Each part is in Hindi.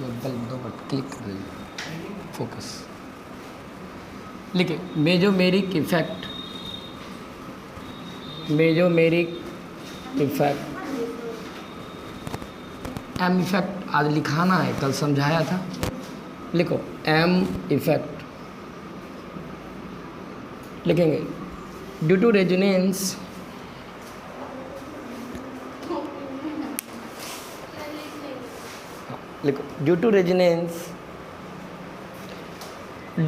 बल्ब दो बट क्लिक कर दीजिए, फोकस लिखिए। Mesomeric effect, mesomeric effect, M effect आज लिखाना है, कल समझाया था। लिखो एम इफेक्ट लिखेंगे। ड्यू टू रेजोनेंस, लिखो due to resonance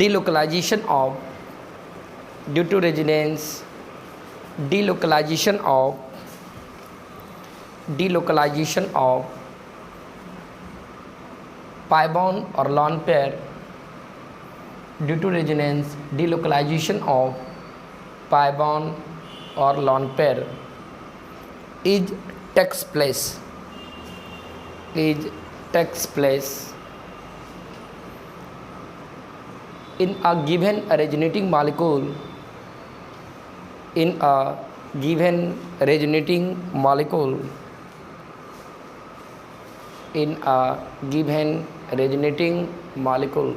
delocalization of, due to resonance delocalization of pi bond or lone pair, due to resonance delocalization of pi bond or lone pair takes place in a given resonating molecule, in a given resonating molecule, in a given resonating molecule.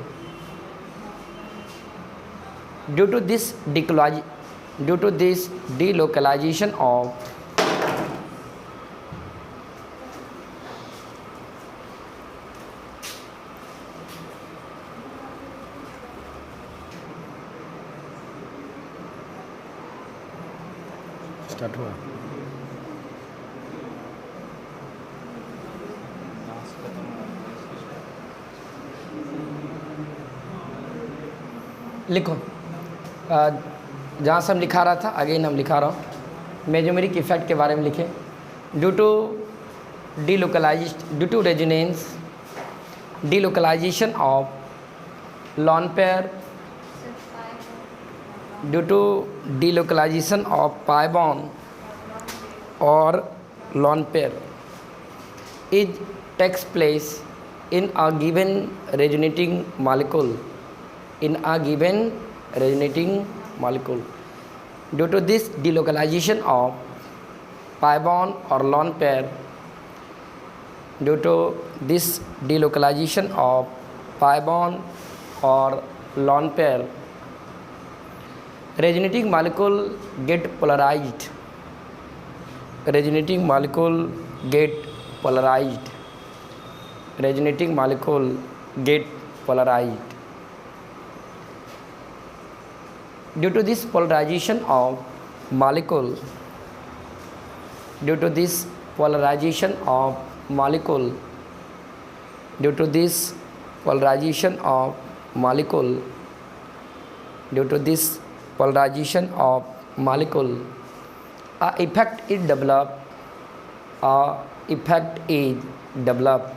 Due to this delocalization of start हुआ। लिखो जहाँ से हम लिखा रहा था अगेन हम लिखा रहा हूँ। मेजोमेरिक इफेक्ट के बारे में लिखे। Due to resonance delocalization of lone pair, due to delocalization of pi bond or lone pair takes place in a given resonating molecule, in a given resonating molecule. Due to this delocalization of pi bond or lone pair, due to this delocalization of pi bond or lone pair, resonating molecule get polarized, resonating molecule get polarized, resonating molecule get polarized. Due to this polarization of molecule, due to this polarization of molecule, due to this polarization of molecule, due to this polarization of molecule, a effect is developed, a effect is developed,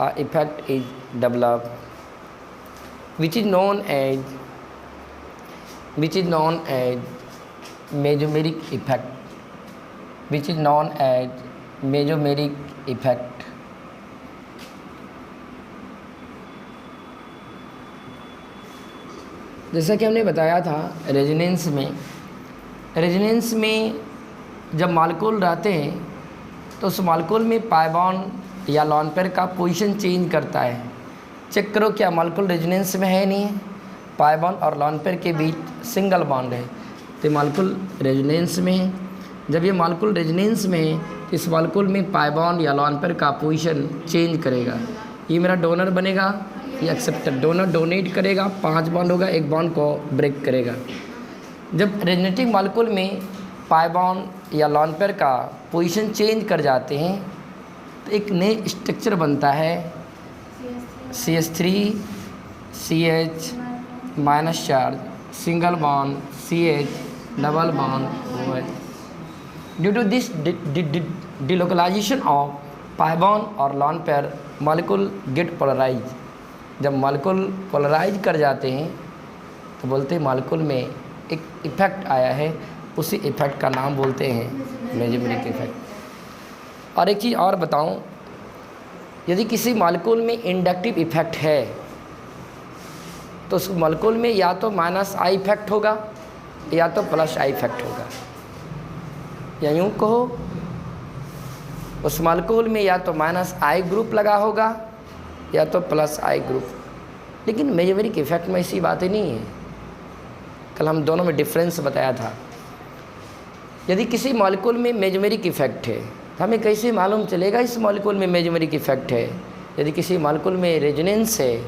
a effect is developed, which is known as mesomeric effect, which is known as mesomeric effect. जैसा कि हमने बताया था रेजोनेंस में जब मॉलिक्यूल रहते हैं तो उस मॉलिक्यूल में पाई बॉन्ड या लॉन पेयर का पोजीशन चेंज करता है। चेक करो क्या मॉलिक्यूल रेजोनेंस में है, नहीं है। पाई बॉन्ड और लॉन पेयर के बीच सिंगल बॉन्ड है तो मॉलिक्यूल रेजोनेंस में है। जब ये मॉलिक्यूल रेजोनेंस में है तो इस मॉलिक्यूल में पाई बॉन्ड या लॉन पेयर का पोजीशन चेंज करेगा। ये मेरा डोनर बनेगा, ये एक्सेप्टर। डोनर डोनेट करेगा, 5 बॉन्ड होगा, एक बॉन्ड को ब्रेक करेगा। जब रेजोनेटिंग मॉलिक्यूल में पाई बॉन्ड या लॉन पेयर का पोजीशन चेंज कर जाते हैं तो एक नए स्ट्रक्चर बनता है CH3 CH minus charge, single bond CH double bond OH। Due to this delocalisation of pi bond और lone pair molecule get polarise. जब मॉलिक्यूल पोलराइज कर जाते हैं तो बोलते हैं मॉलिक्यूल में एक इफ़ेक्ट आया है, उसी इफ़ेक्ट का नाम बोलते हैं मेजोमेरिक इफ़ेक्ट। और एक चीज़ और बताऊं, यदि किसी मॉलिक्यूल में इंडक्टिव इफ़ेक्ट है तो उस मॉलिक्यूल में या तो माइनस आई इफ़ेक्ट होगा या तो प्लस आई इफ़ेक्ट होगा। या यूँ कहो उस मॉलिक्यूल में या तो माइनस आई ग्रुप लगा होगा या तो प्लस आई ग्रुप। लेकिन मेजोमेरिक इफेक्ट में ऐसी बातें नहीं है। कल हम दोनों में डिफरेंस बताया था। यदि किसी मॉलिक्यूल में मेजोमेरिक इफेक्ट है तो हमें कैसे मालूम चलेगा इस मॉलिक्यूल में मेजोमेरिक इफेक्ट है? यदि किसी मॉलिक्यूल में रेजोनेंस है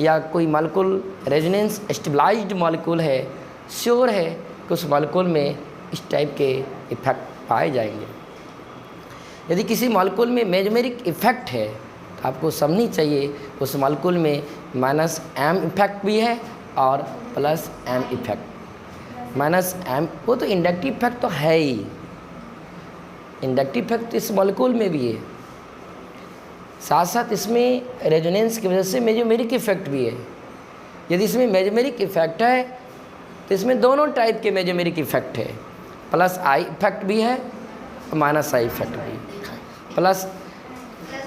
या कोई मॉलिक्यूल रेजोनेंस स्टेबलाइज्ड मॉलिक्यूल है, श्योर है कि उस मॉलिक्यूल में इस टाइप के इफेक्ट पाए जाएंगे। यदि किसी मॉलिक्यूल में मेजोमेरिक इफेक्ट है तो आपको समझनी चाहिए उस मॉलिक्यूल में माइनस एम इफेक्ट भी है और plus M effect. Minus M वो तो इंडक्टिव इफेक्ट तो है ही, इंडक्टिव इफेक्ट इस मॉलिक्यूल में भी है, साथ साथ इसमें रेजोनेंस की वजह से मेजोमेरिक इफेक्ट भी है। यदि इसमें मेजोमेरिक इफेक्ट है तो इसमें दोनों टाइप के मेजोमेरिक इफेक्ट है, प्लस आई इफेक्ट भी है और माइनस आई इफेक्ट भी है,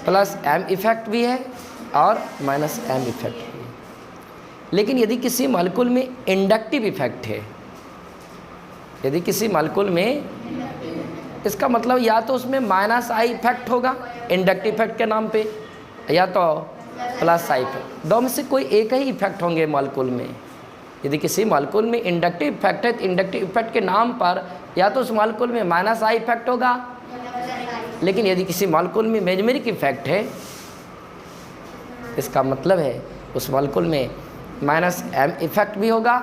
प्लस एम इफेक्ट भी है और माइनस एम इफेक्ट भी है। लेकिन यदि किसी मॉलिक्यूल में इंडक्टिव इफेक्ट है, यदि किसी मॉलिक्यूल में, इसका मतलब या तो उसमें माइनस आई इफेक्ट होगा इंडक्टिव इफेक्ट के नाम पे, या तो प्लस आई इफेक्ट, दो में से कोई एक ही इफेक्ट होंगे मॉलिक्यूल में। यदि किसी मॉलिक्यूल में इंडक्टिव इफेक्ट है तो इंडक्टिव इफेक्ट के नाम पर या तो उस मॉलिक्यूल में माइनस आई इफेक्ट होगा, लेकिन यदि किसी मॉलिक्यूल में मेजोमेरिक इफेक्ट है इसका मतलब है उस मॉलिक्यूल में माइनस एम इफेक्ट भी होगा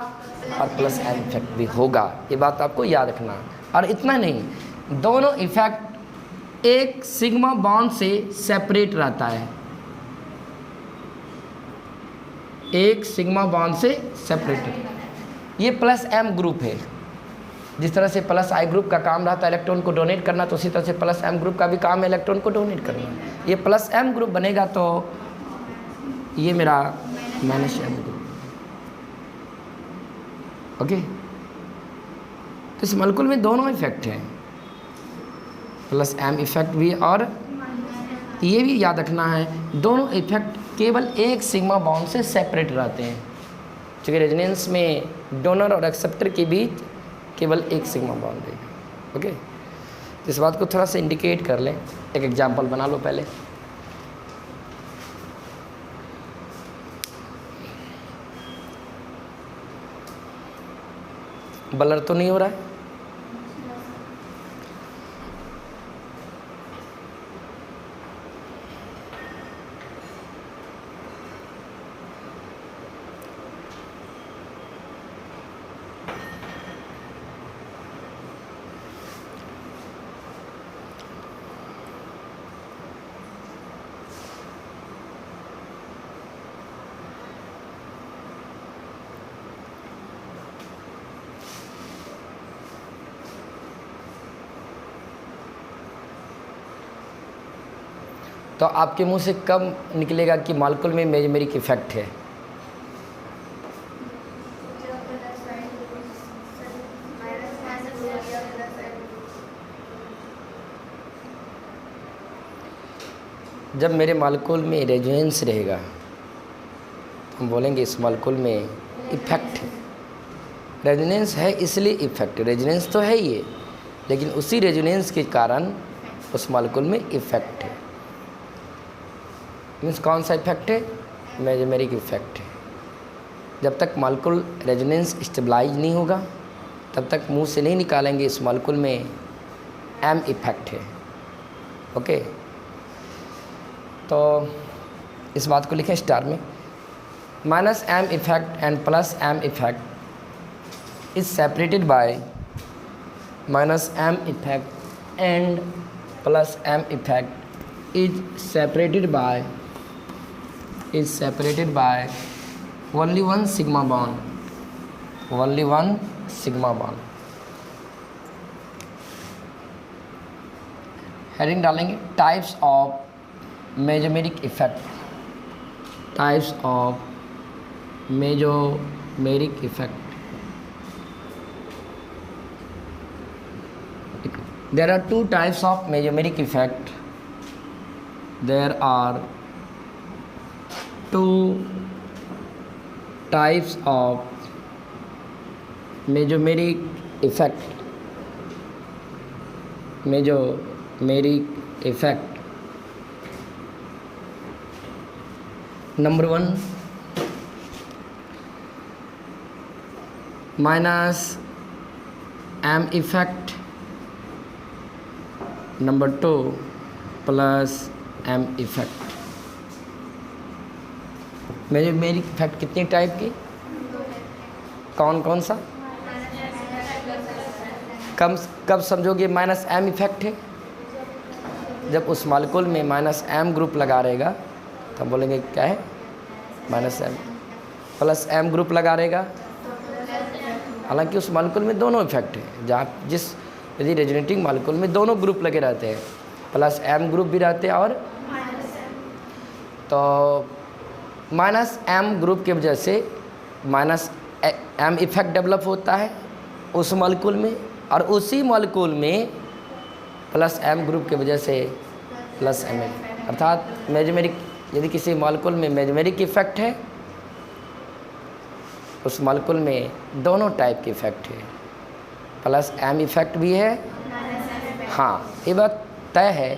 और प्लस एम इफेक्ट भी होगा। ये बात आपको याद रखना। और इतना नहीं, दोनों इफेक्ट एक सिग्मा बॉन्ड से सेपरेट रहता है, एक सिग्मा बॉन्ड से सेपरेट। ये प्लस एम ग्रुप है। जिस तरह से प्लस आई ग्रुप का काम रहता है इलेक्ट्रॉन को डोनेट करना, तो उसी तरह से प्लस एम ग्रुप का भी काम है इलेक्ट्रॉन को डोनेट करना। ये प्लस एम ग्रुप बनेगा तो ये मेरा माइनस एम ग्रुप। ओके, तो इस मॉलिक्यूल में दोनों इफेक्ट हैं, प्लस एम इफेक्ट भी, और ये भी याद रखना है दोनों इफेक्ट केवल एक सिग्मा बॉन्ड से सेपरेट रहते हैं, क्योंकि रेजोनेंस में डोनर और एक्सेप्टर के बीच केवल एक सिग्मा बॉन्ड रहेगा। ओके, तो इस बात को थोड़ा सा इंडिकेट कर लें। एक एग्जांपल बना लो पहले। ब्लर तो नहीं हो रहा है? तो आपके मुंह से कब निकलेगा कि मॉलिक्यूल में मेजोमेरिक इफेक्ट है? जब मेरे मॉलिक्यूल में रेजोनेंस रहेगा तो हम बोलेंगे इस मॉलिक्यूल में इफेक्ट है। रेजोनेंस है इसलिए इफेक्ट, रेजोनेंस तो है ही है, लेकिन उसी रेजोनेंस के कारण उस मॉलिक्यूल में इफेक्ट है। मीन्स कौन सा इफेक्ट है? मेजोमेरिक इफेक्ट है। जब तक मॉलिक्यूल रेजोनेंस स्टेबलाइज नहीं होगा तब तक मुंह से नहीं निकालेंगे इस मॉलिक्यूल में एम इफेक्ट है। ओके, तो इस बात को लिखें स्टार में। Minus M effect and plus M effect is separated by minus M effect and plus M effect is separated by only one sigma bond, heading डालेंगे types of mesomeric effect, types of mesomeric effect. There are two types of mesomeric effect. There are two types of mesomeric effect. Mesomeric effect. Number 1 minus M effect, number 2 plus M effect. मेरी इफेक्ट कितनी टाइप की, कौन कौन सा, कब समझोगे माइनस एम इफेक्ट है? जब उस मालिक्यूल में माइनस एम ग्रुप लगा रहेगा तब बोलेंगे क्या है, minus M. Plus M group लगा रहेगा, हालांकि उस मालिक्यूल में दोनों इफेक्ट है, जहाँ जिस यदि रेजोनेटिंग मालिक्यूल में दोनों ग्रुप लगे रहते हैं, प्लस एम ग्रुप भी रहते हैं और तो माइनस एम ग्रुप की वजह से माइनस एम इफेक्ट डेवलप होता है उस मालिक्यूल में, और उसी मालिक्यूल में प्लस एम ग्रुप की वजह से प्लस एम, अर्थात मेजमेरिक, यदि किसी मालिक्यूल में मेजमेरिक इफेक्ट है उस मालिक्यूल में दोनों टाइप के इफेक्ट है, प्लस एम इफेक्ट भी है। हाँ, ये बात तय है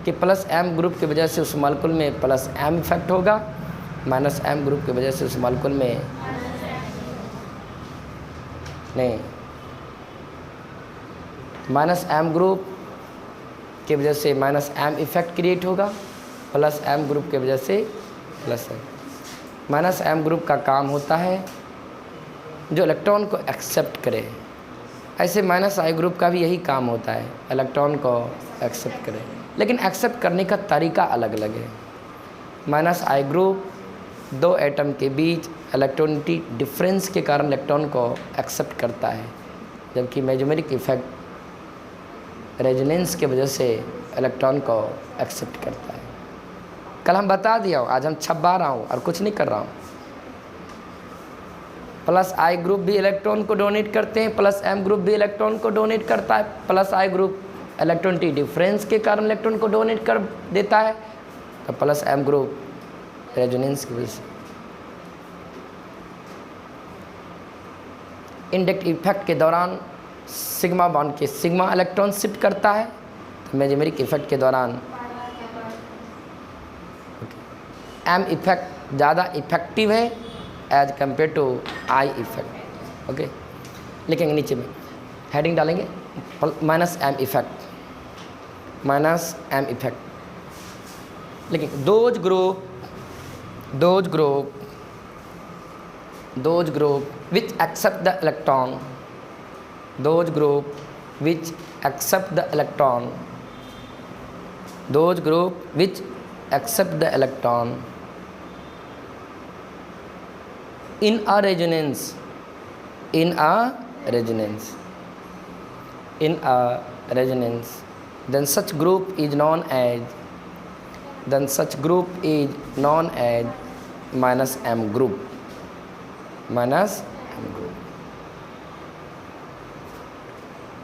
कि प्लस एम ग्रुप की वजह से उस मालिक्यूल में प्लस एम इफेक्ट होगा, माइनस एम ग्रुप की वजह से उस मालिक्यूल में नहीं, माइनस एम ग्रुप की वजह से माइनस एम इफेक्ट क्रिएट होगा, प्लस एम ग्रुप की वजह से plus M. Minus M group का काम होता है जो इलेक्ट्रॉन को एक्सेप्ट करे, ऐसे माइनस आई ग्रुप का भी यही काम होता है, इलेक्ट्रॉन को एक्सेप्ट करे, लेकिन एक्सेप्ट करने का तरीका अलग अलग है। माइनस आई ग्रुप दो एटम के बीच इलेक्ट्रॉनिटी डिफरेंस के कारण इलेक्ट्रॉन को एक्सेप्ट करता है, जबकि मेजमेरिक इफेक्ट रेजोनेंस की वजह से इलेक्ट्रॉन को एक्सेप्ट करता है। कल हम बता दिया हूँ, आज हम छपा रहा हूँ और कुछ नहीं कर रहा हूँ। प्लस आई ग्रुप भी इलेक्ट्रॉन को डोनेट करते हैं, प्लस एम ग्रुप भी इलेक्ट्रॉन को डोनेट करता है। प्लस आई ग्रुप इलेक्ट्रॉनिटी डिफरेंस के कारण इलेक्ट्रॉन को डोनेट कर देता है, तो प्लस एम ग्रुप रेजोनेंस की वजह से। इंडक्ट इफेक्ट के दौरान सिग्मा बॉन्ड के सिग्मा इलेक्ट्रॉन शिफ्ट करता है, तो मेजमेरिक इफेक्ट के दौरान एम इफेक्ट ज़्यादा इफेक्टिव है as compare to I effect. Okay, लिखेंगे नीचे में हेडिंग डालेंगे minus M effect, minus M effect. लेकिन those group which accept the electron, those group which accept the electron, those group which accept the electron in a resonance, then such group is known as minus M group,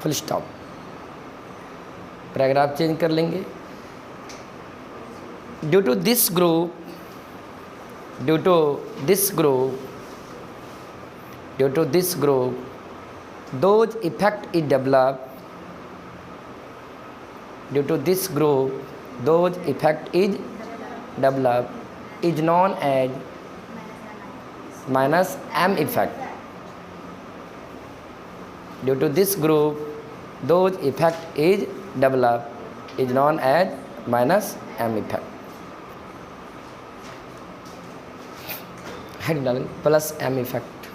full stop. Paragraph change कर लेंगे। Due to this group those effect is developed, due to this group those effect is developed is known as minus M effect. Due to this group those effect is developed is known as minus M effect. Head डालेंगे plus M effect,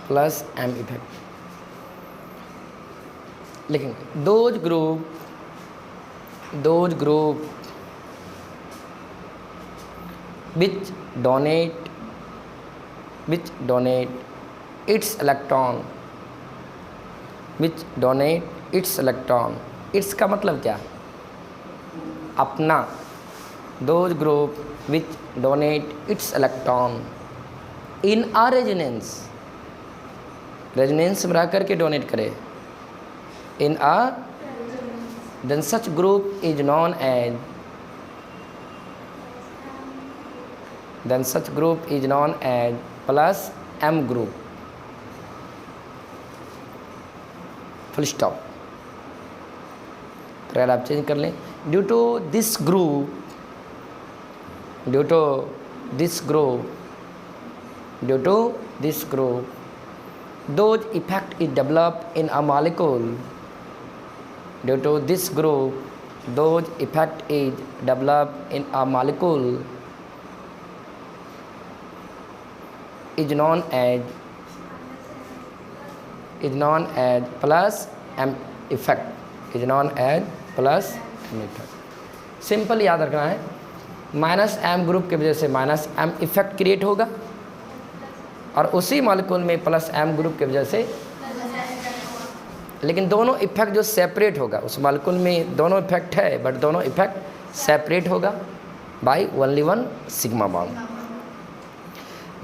plus M effect लिखेंगे। Those group which donate its electron, its का मतलब क्या, अपना। those group which donate its electron in a resonance में रह करके डोनेट करे, in a, then such group is known as plus M group, full stop. अगर आप चेंज कर लें, due to this group due to this group, those effect is developed in a molecule. Due to this group, those effect is developed in a molecule is known as plus M effect. Is known as plus M effect. Simple याद रखना है, माइनस एम ग्रुप की वजह से माइनस एम इफेक्ट क्रिएट होगा और उसी मॉलिक्यूल में प्लस एम ग्रुप की वजह से, लेकिन दोनों इफेक्ट जो सेपरेट होगा, उस मॉलिक्यूल में दोनों इफेक्ट है बट दोनों इफेक्ट सेपरेट होगा by only one sigma bond.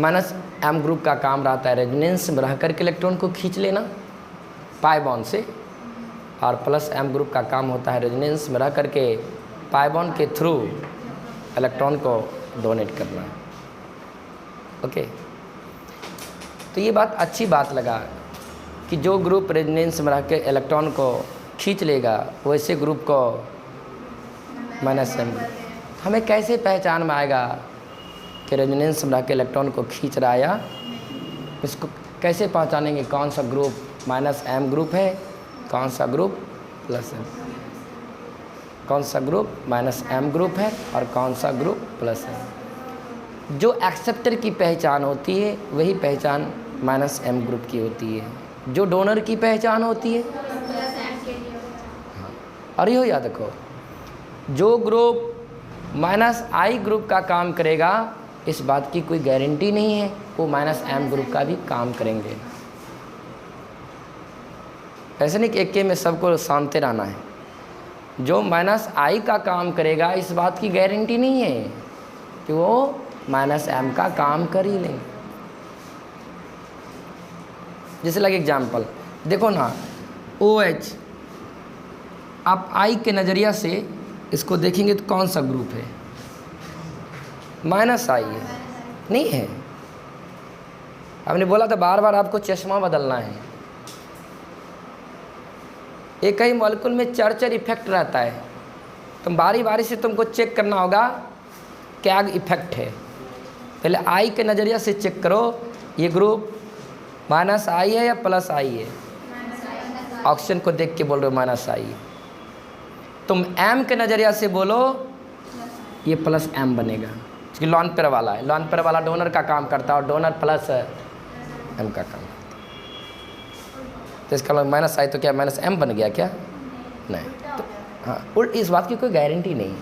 Minus M group का काम रहता है रेजोनेंस में रह करके इलेक्ट्रॉन को खींच लेना पाई बॉन्ड से, और प्लस एम ग्रुप का काम होता है रेजोनेंस में रह करके पाई बॉन्ड के थ्रू इलेक्ट्रॉन को डोनेट करना। ओके, तो ये बात अच्छी बात लगा कि जो ग्रुप रेजोनेंस में रह के इलेक्ट्रॉन को खींच लेगा वैसे ग्रुप को माइनस एम। हमें कैसे पहचान में आएगा कि रेजोनेंस में रह के इलेक्ट्रॉन को खींच रहा है, या इसको कैसे पहचानेंगे कौन सा ग्रुप माइनस एम ग्रुप है, कौन सा ग्रुप प्लस एम, कौन सा ग्रुप माइनस एम ग्रुप है और कौन सा ग्रुप प्लस एम। जो एक्सेप्टर की पहचान होती है वही पहचान माइनस एम ग्रुप की होती है, जो डोनर की पहचान होती है और यो याद रखो, जो ग्रुप माइनस आई ग्रुप का काम करेगा इस बात की कोई गारंटी नहीं है वो माइनस एम ग्रुप का भी काम करेंगे। ऐसे नहीं कि एक में सबको सानते रहना है, जो माइनस आई का काम करेगा इस बात की गारंटी नहीं है कि वो माइनस एम का काम कर ही लेंगे। जैसे लगे एग्जाम्पल देखो ना, OH, आप आई के नज़रिया से इसको देखेंगे तो कौन सा ग्रुप है, माइनस आई है, नहीं है। आपने बोला था बार बार आपको चश्मा बदलना है। एक ही मॉलिक्यूल में चार इफेक्ट रहता है, तो बारी बारी से तुमको चेक करना होगा क्या इफेक्ट है। पहले आई के नज़रिया से चेक करो ये ग्रुप माइनस आई है या प्लस आई है। ऑक्सीजन को देख के बोल रहे हो माइनस आई है, तुम एम के नज़रिया से बोलो ये प्लस एम बनेगा, क्योंकि लॉन पेयर वाला है, लॉन पेयर वाला डोनर का काम करता है और डोनर प्लस एम का काम। तो इसका माइनस आई तो क्या माइनस एम बन गया क्या? नहीं। तो हाँ, उल्ट इस बात की कोई गारंटी नहीं।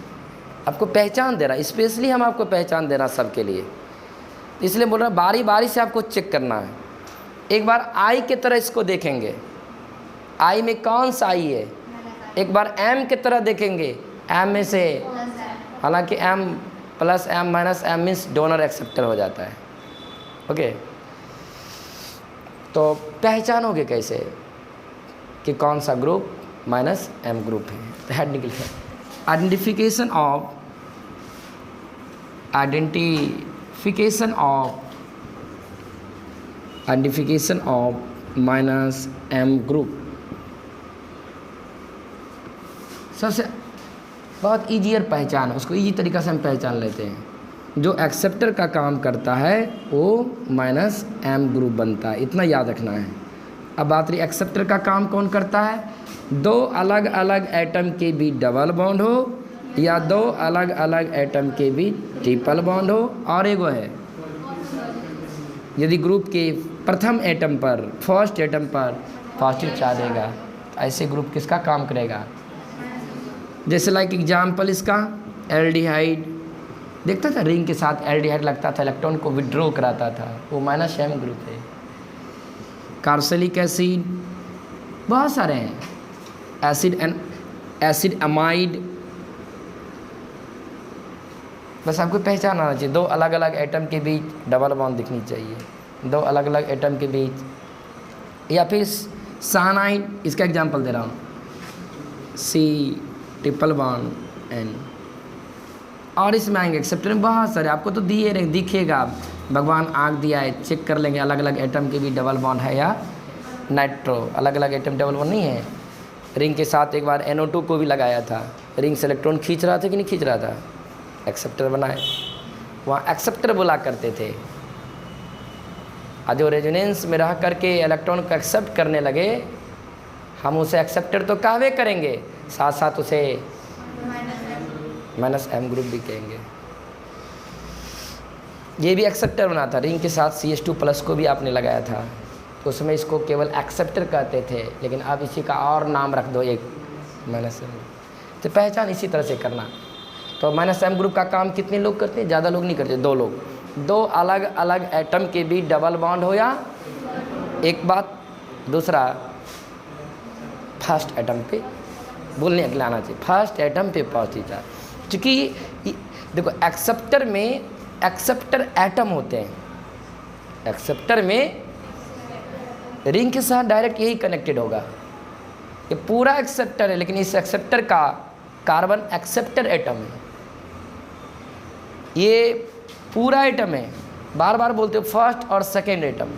आपको पहचान देना, स्पेशली हम आपको पहचान देना सबके लिए, इसलिए बोल रहा बारी बारी से आपको चेक करना है। एक बार आई की तरह इसको देखेंगे, आई में कौन सा आई है, एक बार एम की तरह देखेंगे, एम में से, हालांकि M plus M minus M means donor acceptor हो जाता है। ओके, तो पहचानोगे कैसे कि कौन सा ग्रुप माइनस एम ग्रुप है? तो हेडिंग लिखें, identification of minus M group. सबसे बहुत ईजियर पहचान, उसको ईजी तरीक़ा से हम पहचान लेते हैं। जो एक्सेप्टर का काम करता है वो माइनस एम ग्रुप बनता है, इतना याद रखना है। अब बात रही एक्सेप्टर का काम कौन करता है, दो अलग अलग एटम के बीच डबल बॉन्ड हो या दो अलग अलग एटम के बीच ट्रिपल बॉन्ड हो, और एगो है यदि ग्रुप के प्रथम एटम पर फर्स्ट एटम पर पॉजिटिव चार्ज रहेगा तो ऐसे ग्रुप किसका काम करेगा। जैसे लाइक एग्जाम्पल इसका एल्डिहाइड, देखता था रिंग के साथ एल्डिहाइड लगता था, इलेक्ट्रॉन को विड्रॉ कराता था, वो माइनस एम ग्रुप है। कार्बोक्सिलिक एसिड, बहुत सारे हैं, एसिड अमाइड, बस आपको पहचान आना चाहिए। दो अलग अलग एटम के बीच डबल बॉन्ड दिखनी चाहिए, दो अलग अलग एटम के बीच। या फिर साइनाइड, इसका एग्जांपल दे रहा हूँ, सी ट्रिपल बॉन्ड एन। और इसमें आएंगे एक्सेप्टर में बहुत सारे, आपको तो दिए रहे दिखेगा, भगवान आँख दिया है, चेक कर लेंगे अलग अलग एटम के बीच डबल बॉन्ड है या नाइट्रो, अलग अलग एटम डबल बॉन्ड नहीं है। रिंग के साथ एक बार NO2 को भी लगाया था, रिंग से इलेक्ट्रॉन खींच रहा था कि नहीं खींच रहा था, एक्सेप्टर बनाए। वहाँ एक्सेप्टर बोला करते थे। और जो रेजोनेंस में रह करके इलेक्ट्रॉन को एक्सेप्ट करने लगे, हम उसे एक्सेप्टर तो कहवे करेंगे, साथ साथ उसे माइनस एम ग्रुप भी कहेंगे। ये भी एक्सेप्टर बना था, रिंग के साथ CH2+ को भी आपने लगाया था, तो उसमें इसको केवल एक्सेप्टर कहते थे, लेकिन अब इसी का और नाम रख दो, एक माइनस एम। तो पहचान इसी तरह से करना। तो माइनस एम ग्रुप का काम कितने लोग करते हैं? ज़्यादा लोग नहीं करते, 2 लोग। 2 अलग अलग एटम के बीच डबल बॉन्ड हो, या एक बात, दूसरा फर्स्ट एटम पे बोलने के लिए आना चाहिए, फर्स्ट एटम पे पहुँची जाए। क्योंकि देखो एक्सेप्टर में एक्सेप्टर एटम होते हैं, एक्सेप्टर में रिंग के साथ डायरेक्ट यही कनेक्टेड होगा। ये पूरा एक्सेप्टर है, लेकिन इस एक्सेप्टर का कार्बन एक्सेप्टर एटम है, ये पूरा एटम है। बार बार बोलते हो फर्स्ट और सेकेंड एटम,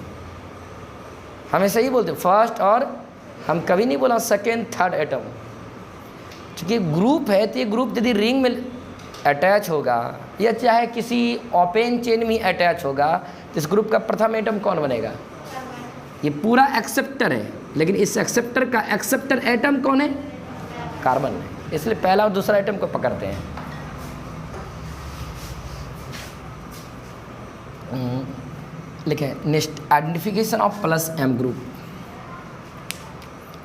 हमेशा ही बोलते हो फर्स्ट, और हम कभी नहीं बोला सेकेंड थर्ड एटम। क्योंकि ग्रुप है, तो ये ग्रुप यदि रिंग में अटैच होगा या चाहे किसी ओपन चेन में अटैच होगा, तो इस ग्रुप का प्रथम एटम कौन बनेगा? ये पूरा एक्सेप्टर है, लेकिन इस एक्सेप्टर का एक्सेप्टर एटम कौन है? कार्बन है। इसलिए पहला और दूसरा एटम को पकड़ते हैं। लिखे next, identification of plus M group.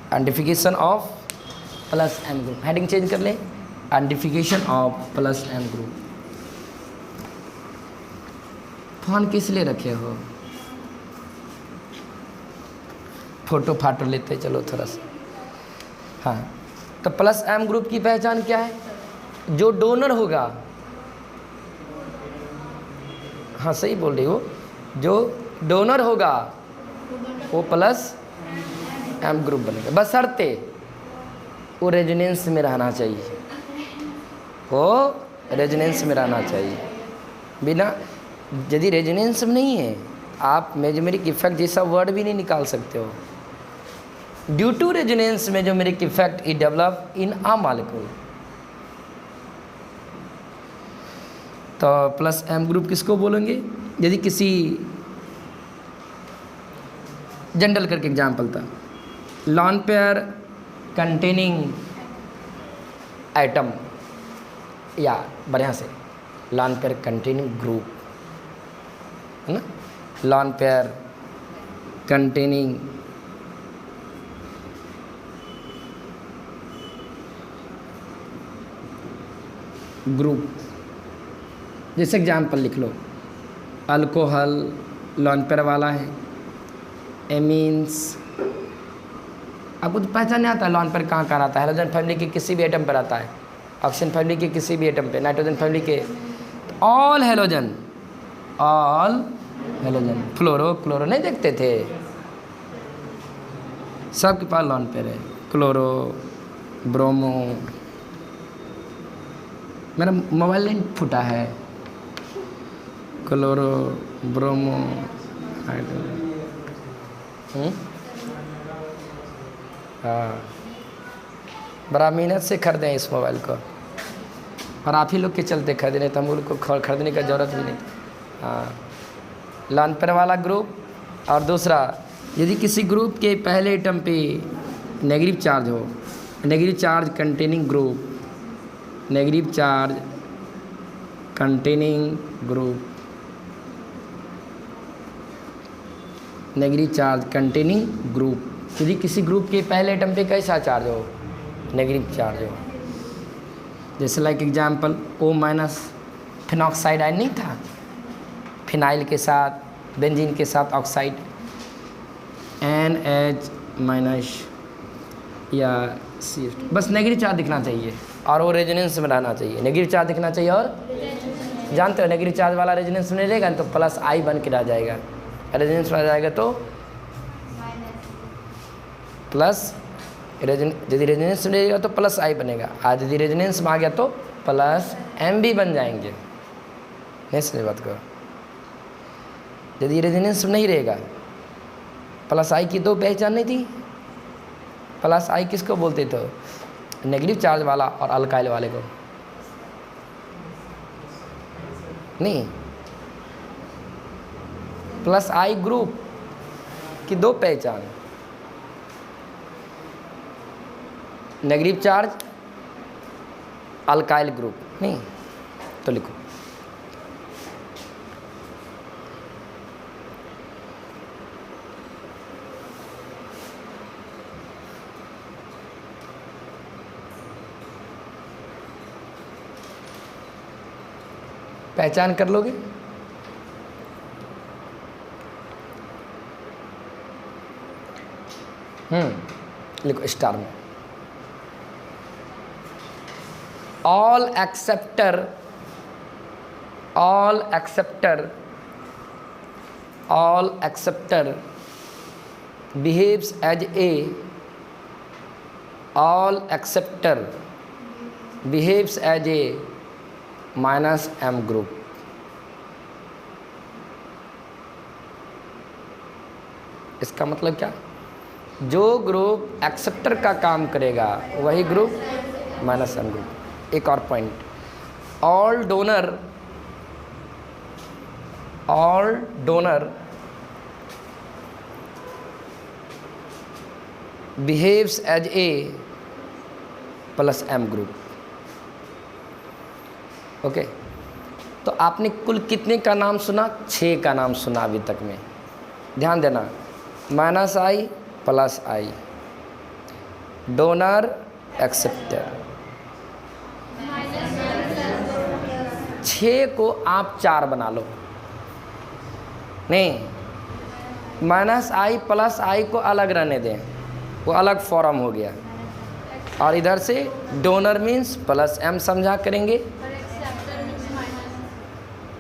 Identification of plus M group, heading change कर ले, identification of plus M group. Phone किस लिए रखे हो? फोटो फाटो लेते चलो थोड़ा सा। हाँ, तो प्लस एम ग्रुप की पहचान क्या है? जो डोनर होगा, हाँ सही बोल रही हो, जो डोनर होगा वो प्लस एम ग्रुप बनेगा, बशर्ते वो रेजोनेंस में रहना चाहिए, वो रेजोनेंस में रहना चाहिए। बिना यदि रेजोनेंस में नहीं है, आप मेजोमेरिक इफेक्ट जैसा वर्ड भी नहीं निकाल सकते हो। Due to resonance mesomeric effect is develop in a molecule. तो प्लस एम ग्रुप किसको बोलेंगे? यदि किसी जनरल करके एग्जाम्पल था, लॉन पेयर कंटेनिंग एटम, या बढ़िया से लॉन पेयर कंटेनिंग ग्रुप है ना, लॉन पेयर कंटेनिंग ग्रुप। जैसे एग्जाम्पल लिख लो, अल्कोहल लॉन पेयर वाला है, एमीन्स, आपको तो पहचान नहीं आता लॉन पेयर कहाँ कहाँ आता है? हाइड्रोजन फैमिली के किसी भी एटम पर आता है, ऑक्सीजन फैमिली के किसी भी एटम पे, नाइट्रोजन फैमिली के, all halogen, all halogen. Fluoro chloro नहीं देखते थे, सबके पास लॉन पेयर है। क्लोरो, ब्रोमो, मेरा मोबाइल नहीं फूटा है, क्लोरो, ब्रोमो, हाइड्रोजन। हाँ, बड़ा मेहनत से खरीदे इस मोबाइल को, और आप ही लोग के चलते खरीदे, नहीं तो हम लोग को खरीदने का ज़रूरत भी नहीं। हाँ, लॉन पेयर वाला ग्रुप। और दूसरा, यदि किसी ग्रुप के पहले एटम पे नेगेटिव चार्ज हो, negative charge containing group, negative charge containing group, negative charge containing group. यदि किसी ग्रुप के पहले एटम पे कैसा चार्ज हो? नेगेटिव चार्ज हो। जैसे like example, O- phenoxide ion नहीं था, फिनाइल के साथ, बेंजीन के साथ ऑक्साइड, NH- या CH2, बस नेगेटिव चार्ज दिखना चाहिए और वो रेजोनेंस में रहना चाहिए। नेगेटिव चार्ज दिखना चाहिए, और जानते हो नेगेटिव चार्ज वाला रेजोनेंस में रहेगा तो प्लस I बन के रह जाएगा, रेजोनेंस में आ जाएगा तो प्लस, यदि रेजोनेंस में रहेगा तो प्लस I बनेगा, आज यदि रेजोनेंस में आ गया तो प्लस M भी बन जाएंगे। नहीं समझ बात को? यदि रेजोनेंस में नहीं रहेगा, प्लस I की 2 पहचान नहीं थी। प्लस I किसको बोलते थे? नेगेटिव चार्ज वाला और अल्काइल वाले को। नहीं, प्लस आई ग्रुप की दो पहचान, नेगेटिव चार्ज अल्काइल ग्रुप, नहीं तो लिखो पहचान कर लोगे। लिखो स्टार में, all acceptor behaves as a minus m group. इसका मतलब क्या, जो ग्रुप एक्सेप्टर का काम करेगा वही ग्रुप माइनस m ग्रुप। एक और point, all donor behaves as a plus m group. Okay, तो आपने कुल कितने का नाम सुना, 6 का नाम सुना अभी तक में। ध्यान देना, माइनस आई प्लस आई, डोनर एक्सेप्टर, 6 को आप 4 बना लो। नहीं, माइनस आई प्लस आई को अलग रहने दें, वो अलग फॉर्म हो गया। और इधर से डोनर मीन्स प्लस m समझा करेंगे,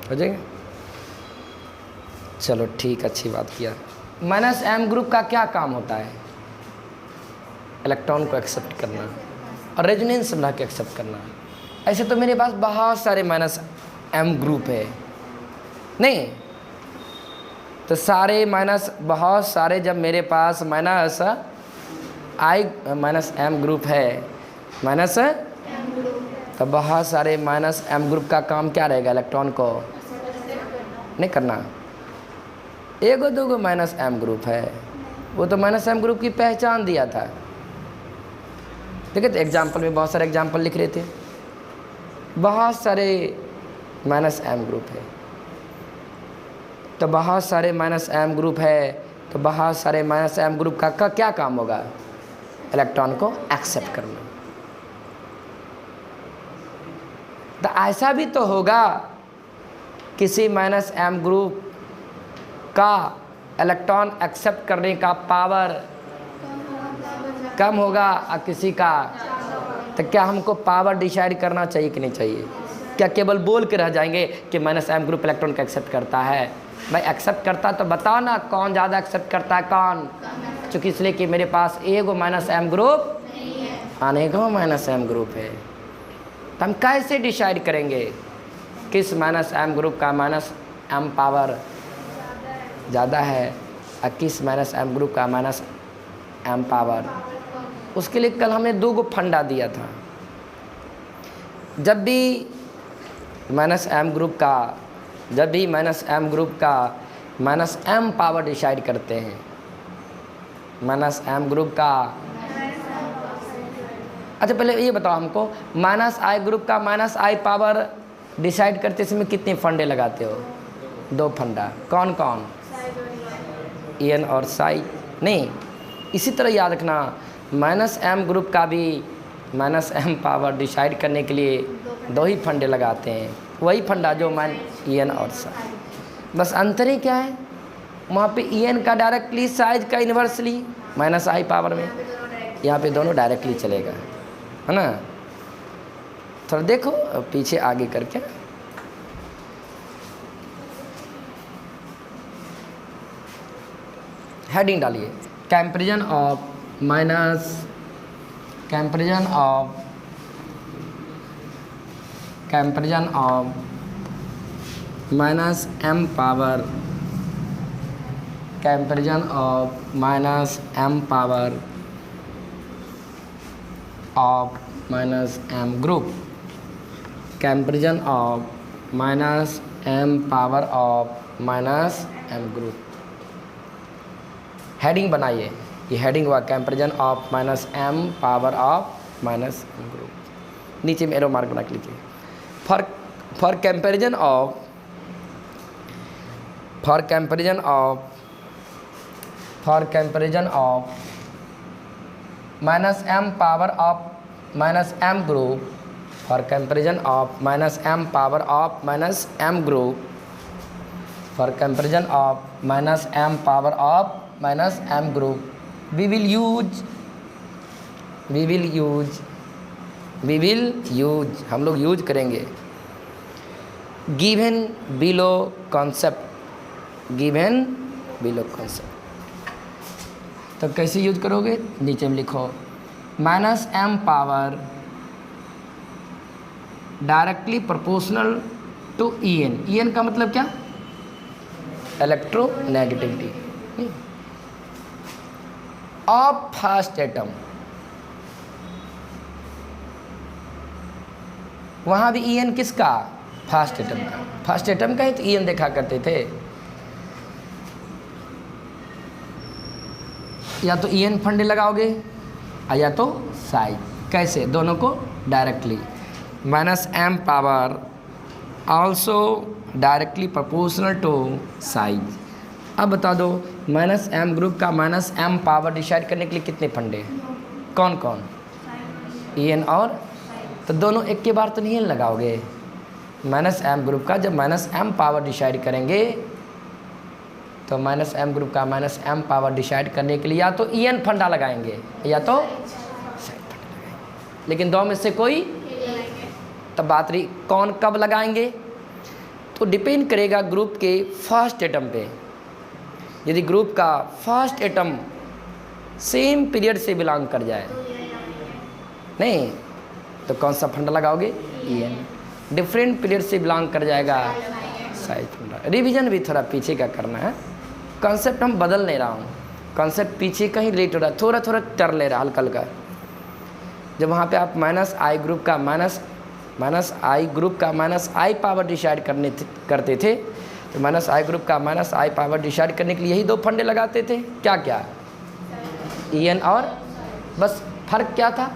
हो जाएगा। चलो ठीक, अच्छी बात किया। माइनस m ग्रुप का क्या काम होता है, इलेक्ट्रॉन को एक्सेप्ट करना और रेजोनेंस बना के एक्सेप्ट करना। ऐसे तो मेरे पास बहुत सारे माइनस m ग्रुप है, नहीं तो सारे माइनस, बहुत सारे, जब मेरे पास माइनस m ग्रुप है, माइनस तो बहुत सारे माइनस m ग्रुप का काम क्या रहेगा, इलेक्ट्रॉन को नहीं करना। एगो दूगो माइनस m ग्रुप है, वो तो माइनस m ग्रुप की पहचान दिया था। देखिए तो एग्जाम्पल में बहुत सारे एग्जाम्पल लिख रहे थे, बहुत सारे माइनस m ग्रुप है, तो बहुत सारे माइनस m ग्रुप है, तो बहुत सारे माइनस m ग्रुप का क्या काम होगा, इलेक्ट्रॉन को एक्सेप्ट करना। तो ऐसा भी तो होगा, किसी माइनस m ग्रुप का इलेक्ट्रॉन एक्सेप्ट करने का पावर कम होगा और किसी का, तो क्या हमको पावर डिसाइड करना चाहिए कि नहीं चाहिए? क्या केवल बोल के रह जाएंगे कि माइनस m ग्रुप इलेक्ट्रॉन का एक्सेप्ट करता है? भाई एक्सेप्ट करता तो बताओ ना, कौन ज़्यादा एक्सेप्ट करता है, कौन? चूँकि इसलिए कि मेरे पास एगो माइनस m ग्रुप अनेकों माइनस m ग्रुप है, तो हम कैसे डिसाइड करेंगे किस माइनस m ग्रुप का माइनस m पावर ज़्यादा है और किस माइनस m ग्रुप का माइनस m पावर? उसके लिए कल हमने 2 फंडा दिया था। जब भी माइनस m ग्रुप का माइनस m पावर डिसाइड करते हैं, माइनस m ग्रुप का, अच्छा पहले ये बताओ हमको, माइनस i ग्रुप का माइनस i पावर डिसाइड करते समय कितने फंडे लगाते हो? 2 फंडा। कौन कौन? En और साई। नहीं, इसी तरह याद रखना, माइनस m ग्रुप का भी माइनस m पावर डिसाइड करने के लिए 2 ही फंडे लगाते हैं, वही फंडा जो En और साई। बस अंतर ही क्या है, वहाँ पे En का डायरेक्टली साइज का इन्वर्सली माइनस i पावर में, यहाँ पे दोनों डायरेक्टली चलेगा, है ना? थोड़ा देखो पीछे आगे करके, हेडिंग डालिए, comparison of minus m power, comparison of minus m power of minus m group, comparison of minus m power of minus m group. Heading बनाइए, ये हेडिंग हुआ comparison of minus m power of minus m group. नीचे में एरो मार्क बना के लिखिए। For comparison of minus m power of minus m group, for comparison of minus m power of minus m group, for comparison of minus m power of minus m group, we will use हम लोग यूज करेंगे given below concept। तो कैसे यूज करोगे, नीचे में लिखो minus m power directly proportional to En का मतलब क्या, इलेक्ट्रोनेगेटिविटी ऑफ फर्स्ट एटम। वहाँ भी En किसका, फर्स्ट एटम का। फर्स्ट एटम का ही तो En देखा करते थे। या तो En फंडे लगाओगे या तो साइज। कैसे, दोनों को directly. Minus m power also directly proportional to size. अब बता दो माइनस m ग्रुप का माइनस m पावर डिसाइड करने के लिए कितने फंडे, कौन कौन, En और, तो दोनों एक के बार तो नहीं लगाओगे। माइनस m ग्रुप का जब माइनस m पावर डिसाइड करेंगे तो माइनस m ग्रुप का माइनस m पावर डिसाइड करने के लिए या तो En फंडा लगाएंगे या तो साइड फंडा लगाएंगे, लेकिन दो में से कोई। तब बात रही कौन कब लगाएंगे, तो डिपेंड करेगा ग्रुप के फर्स्ट एटम पे। यदि ग्रुप का फर्स्ट एटम सेम पीरियड से बिलोंग कर जाए नहीं तो कौन सा फंडा लगाओगे, En। डिफरेंट पीरियड से बिलोंग कर जाएगा, साइज फंडा। रिवीजन भी थोड़ा पीछे का करना है, कॉन्सेप्ट हम बदल नहीं रहा हूँ, कॉन्सेप्ट पीछे का ही रिलेट हो रहा है, थोड़ा थोड़ा कर ले रहा हल्का हल्का। जब वहाँ पे आप माइनस आई ग्रुप का माइनस आई पावर डिसाइड करते थे तो माइनस आई ग्रुप का माइनस आई पावर डिसाइड करने के लिए यही दो फंडे लगाते थे, क्या क्या, En और, बस फर्क क्या था,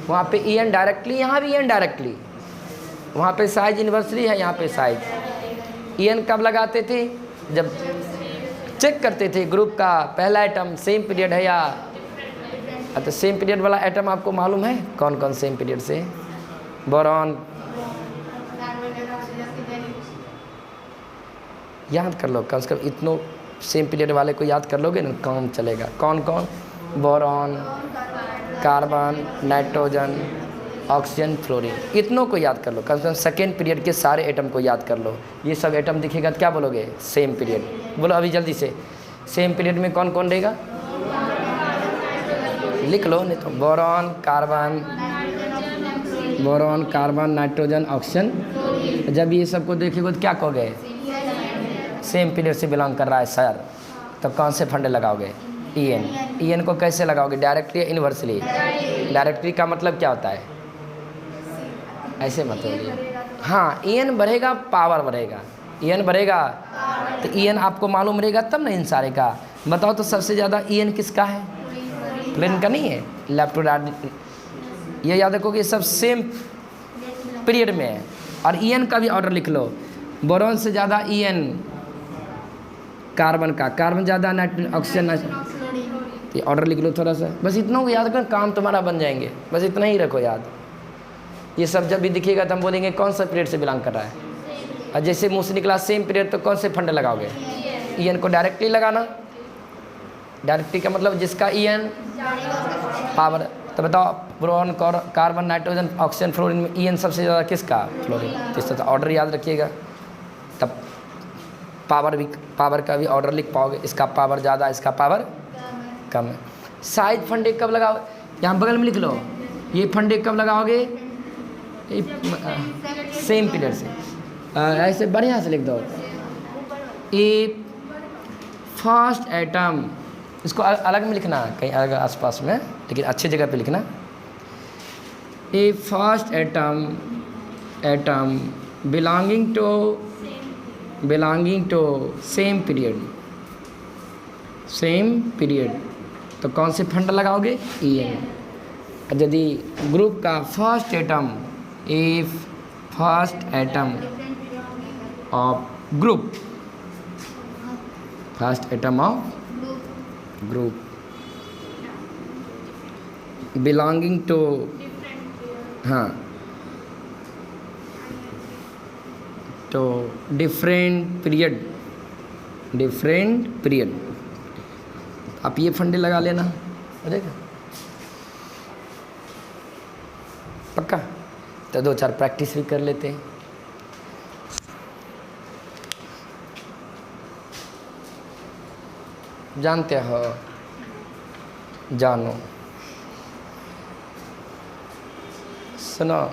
वहाँ पे En डायरेक्टली, यहाँ भी En डायरेक्टली। वहाँ पे साइज इन्वर्सली है, यहाँ पे साइज। En कब लगाते थे, जब चेक करते थे ग्रुप का पहला एटम सेम पीरियड है या, तो सेम पीरियड वाला एटम आपको मालूम है कौन कौन सेम पीरियड से, बोरॉन, याद कर लो कम से कम इतनों सेम पीरियड वाले को याद कर लोगे ना, काम चलेगा। कौन कौन, boron, carbon, nitrogen, oxygen, fluorine, इतनों को याद कर लो। कम से कम सेकेंड पीरियड के सारे एटम को याद कर लो। ये सब एटम दिखेगा तो क्या बोलोगे, सेम पीरियड। बोलो अभी जल्दी से, सेम पीरियड में कौन कौन रहेगा, लिख लो नहीं तो, बोरॉन, कार्बन, नाइट्रोजन, ऑक्सीजन। जब ये सबको देखोगे तो क्या कहोगे, सेम पीरियड से बिलोंग कर रहा है सर, तो कौन से फंडे लगाओगे, En को कैसे लगाओगे, डायरेक्टली या इन्वर्सली। डायरेक्टली का मतलब क्या होता है, ऐसे मत बोलिए। हाँ, En बढ़ेगा पावर बढ़ेगा, En बढ़ेगा तो En आपको मालूम रहेगा तब ना इन सारे का। बताओ तो सबसे ज़्यादा En किसका है, फ्लोरीन का नहीं है, लेफ्ट टू राइट। ये याद रखो कि सब सेम पीरियड में है। और En का भी ऑर्डर लिख लो, बोरॉन से ज़्यादा En कार्बन का, कार्बन ज़्यादा नाइट्रोजन, ऑक्सीजन। ये ऑर्डर लिख लो थोड़ा सा, बस इतना को याद करो, काम तुम्हारा बन जाएंगे। बस इतना ही रखो याद। ये सब जब भी दिखेगा तो हम बोलेंगे कौन सा पीरियड से बिलोंग कर रहा है। और जैसे मुँह से निकला सेम पीरियड तो कौन से फंडे लगाओगे, En को डायरेक्टली लगाना। डायरेक्टली का मतलब जिसका En पावर। तो बताओ boron, carbon, nitrogen, oxygen, fluorine में En सबसे ज़्यादा किसका, फ्लोरीन। तो इस तरह ऑर्डर याद रखिएगा, तब पावर का भी ऑर्डर लिख पाओगे। इसका पावर ज़्यादा, इसका पावर कम है। साइज फंडे कब लगाओगे, यहाँ बगल में लिख लो। ये फंडे कब लगाओगे, सेम पीरियड से। ऐसे बढ़िया से लिख दो, ए फर्स्ट एटम, इसको अलग में लिखना, कहीं अलग आसपास में, लेकिन अच्छी जगह पे लिखना। A first atom belonging to belonging to same period, same period, तो कौन से फंड लगाओगे? EN। यदि ग्रुप का first atom, if first atom of group, first atom of group belonging to, हाँ, तो डिफरेंट पीरियड, डिफरेंट पीरियड, आप ये फंडे लगा लेना, देखा पक्का। तो 2-4 प्रैक्टिस भी कर लेते हैं। जानते हो, जानो, सुनो,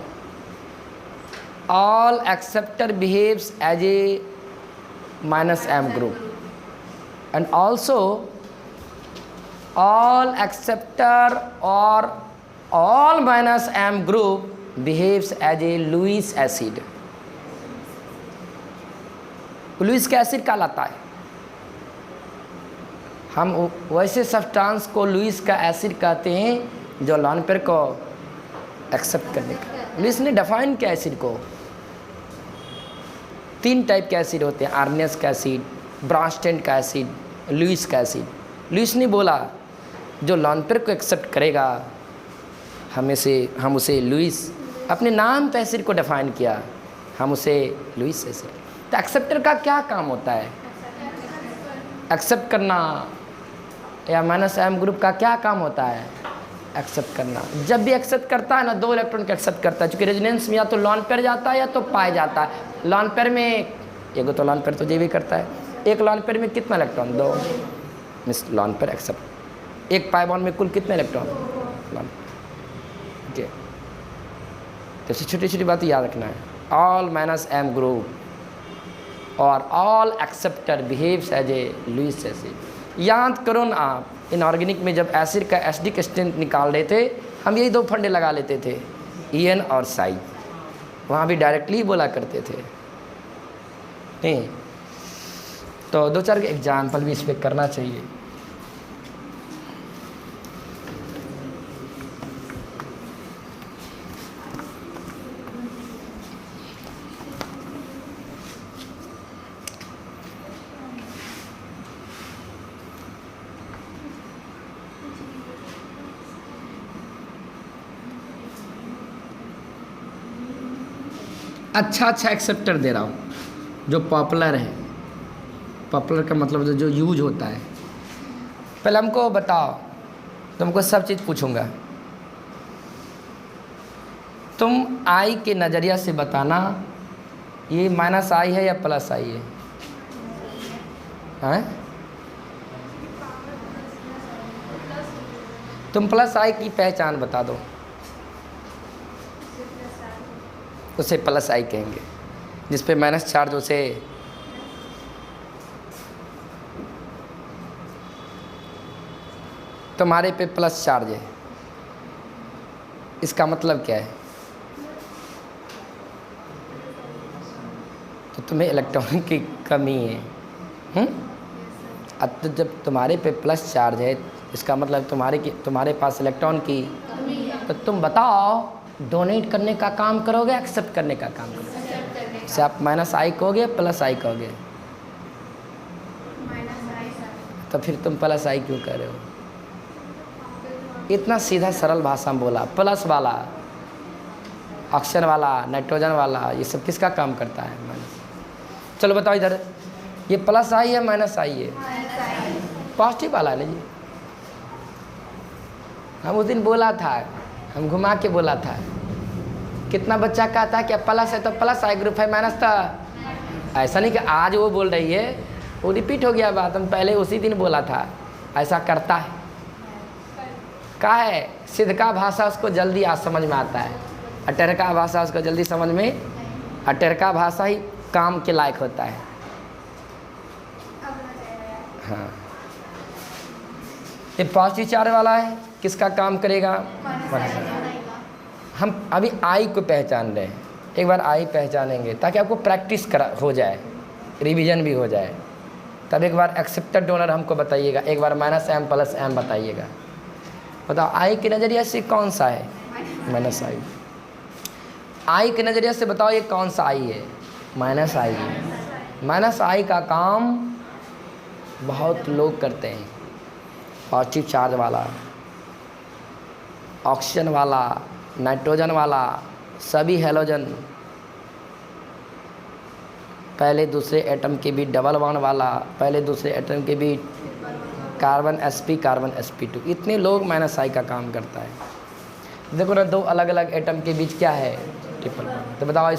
all acceptor behaves as a -m group and also all acceptor or all -m group behaves as a Lewis acid। Lewis का एसिड कहलाता है। हम वैसे सब्सटेंस को लुईस का एसिड कहते हैं जो लॉन पेयर को एक्सेप्ट करने का। लुईस ने डिफाइन किया एसिड को, 3 टाइप के एसिड होते हैं, आर्नेस का एसिड, ब्रांस्टेन का एसिड, लुईस का एसिड। लुईस ने बोला जो लॉन पेयर को एक्सेप्ट करेगा हम उसे लुईस, अपने नाम पे एसिड को डिफाइन किया, हम उसे लुईस एसिड। तो एक्सेप्टर का क्या काम होता है? एक्सेप्ट करना। या -m ग्रुप का क्या काम होता है? एक्सेप्ट करना। जब भी एक्सेप्ट करता है ना, 2 इलेक्ट्रॉन को एक्सेप्ट करता है, क्योंकि रेजोनेंस में या तो लॉन पेयर जाता है या तो पाई जाता है। लॉन पेयर में एगो तो लॉन पेयर तो ये भी करता है, एक लॉन पेयर में कितना electron? 2, means lone pair accept. एक पाई बॉन्ड में कुल कितने इलेक्ट्रॉन? लॉन। ओके, तो छोटी छोटी बात याद रखना है। ऑल -m ग्रुप और all acceptor behaves as a Lewis acid. याद करो ना आप, इनऑर्गेनिक में जब एसिड का एसिडिक स्ट्रेंथ निकाल रहे थे, हम यही 2 फंडे लगा लेते थे, EN और साई। वहाँ भी डायरेक्टली बोला करते थे, नहीं? तो 2-4 एग्जाम्पल भी इस पर करना चाहिए। अच्छा एक्सेप्टर दे रहा हूँ जो पॉपुलर है। पॉपुलर का मतलब जो यूज होता है। पहले हमको बताओ, तुमको सब चीज़ पूछूंगा, तुम आई के नज़रिया से बताना ये -i है या +i है? हैं? तुम +i की पहचान बता दो। उसे +i कहेंगे। जिस पे माइनस चार्ज उसे तुम्हारे पे प्लस चार्ज है, इसका मतलब क्या है? तो तुम्हें इलेक्ट्रॉन की कमी है। अब तो जब तुम्हारे पे प्लस चार्ज है, इसका मतलब तुम्हारे पास इलेक्ट्रॉन की, तो तुम बताओ डोनेट करने का काम करोगे, एक्सेप्ट करने का काम करोगे? से आप -i कहोगे +i कहोगे? तो फिर तुम +i क्यों कर रहे हो? इतना सीधा सरल भाषा में बोला। प्लस वाला, ऑक्सीजन वाला, नाइट्रोजन वाला, ये सब किसका काम करता है? माइनस। चलो बताओ इधर, ये +i है -i है? पॉजिटिव वाला है जी। हम उस दिन बोला था, हम घुमा के बोला था, कितना बच्चा कहता है कि प्लस है तो +i ग्रुप है, माइनस था। ऐसा नहीं कि आज वो बोल रही है, वो रिपीट हो गया बात, हम पहले उसी दिन बोला था। ऐसा करता है, का है सिद्ध का भाषा उसको जल्दी आज समझ में आता है, अटर का भाषा उसको जल्दी समझ में, अटर का भाषा ही काम के लायक होता है। हाँ, ये पॉजिटिव चार्ज वाला है, किसका काम करेगा? हम अभी आई को पहचान रहे हैं, एक बार आई पहचानेंगे ताकि आपको प्रैक्टिस हो जाए। रिवीजन भी हो जाए। तब एक बार एक्सेप्टर डोनर हमको बताइएगा, एक बार -m + m बताइएगा। बताओ आई के नज़रिए से कौन सा है? -i। आई के नज़रिए से बताओ ये कौन सा आई है? -i है। -i का काम बहुत लोग करते हैं। पॉजिटिव चार्ज वाला, ऑक्सीजन वाला, नाइट्रोजन वाला, सभी हैलोजन, पहले दूसरे एटम के बीच डबल बॉन्ड वाला, पहले दूसरे एटम के बीच कार्बन sp कार्बन sp2, इतने लोग -i का काम करता है। देखो ना, दो अलग अलग एटम के बीच क्या है? Triple bond. तो बताओ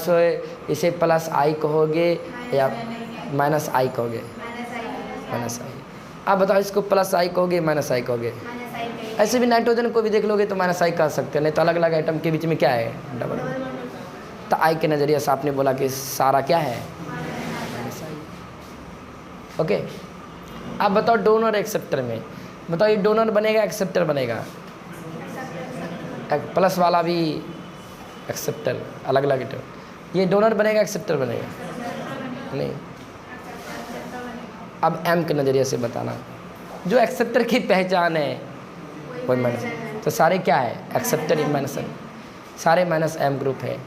इसे +i कहोगे या -i कहोगे? -i। अब बताओ इसको +i कहोगे -i कहोगे? ऐसे भी नाइट्रोजन को भी देख लोगे तो -i कह सकते हैं, नहीं तो अलग अलग एटम के बीच में क्या है? डबल। तो आई के नज़रिए से आपने बोला कि सारा क्या है? ओके। अब बताओ डोनर एक्सेप्टर में, बताओ ये डोनर बनेगा एक्सेप्टर बनेगा? प्लस वाला भी एक्सेप्टर, अलग अलग एटम। ये डोनर बनेगा एक्सेप्टर बनेगा? नहीं। अब m के नज़रिए से बताना, जो एक्सेप्टर की पहचान है वो माइनस, तो सारे क्या है? एक्सेप्टर इन -m, सारे -m ग्रुप है।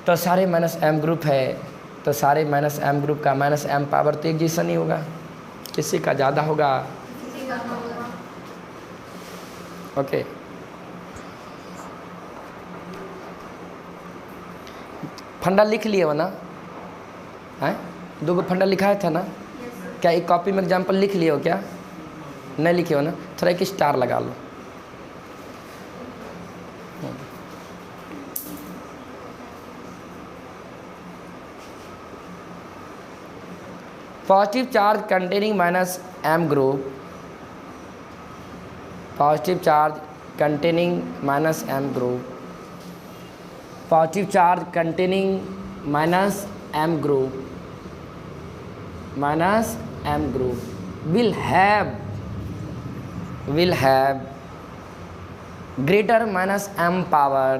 तो सारे -m ग्रुप है, तो सारे -m ग्रुप का -m पावर तो एक जैसा नहीं होगा, किसी का ज़्यादा होगा। ओके। फंडा लिख लिए हो ना? हैं? 2 फंडा लिखाया था ना? क्या एक कॉपी में एग्जाम्पल लिख लिए हो क्या? नहीं लिखे हो ना? थोड़ा एक स्टार लगा लो। Positive charge containing -m group, positive charge containing -m group, positive charge containing -m group, -m group will have greater -m power,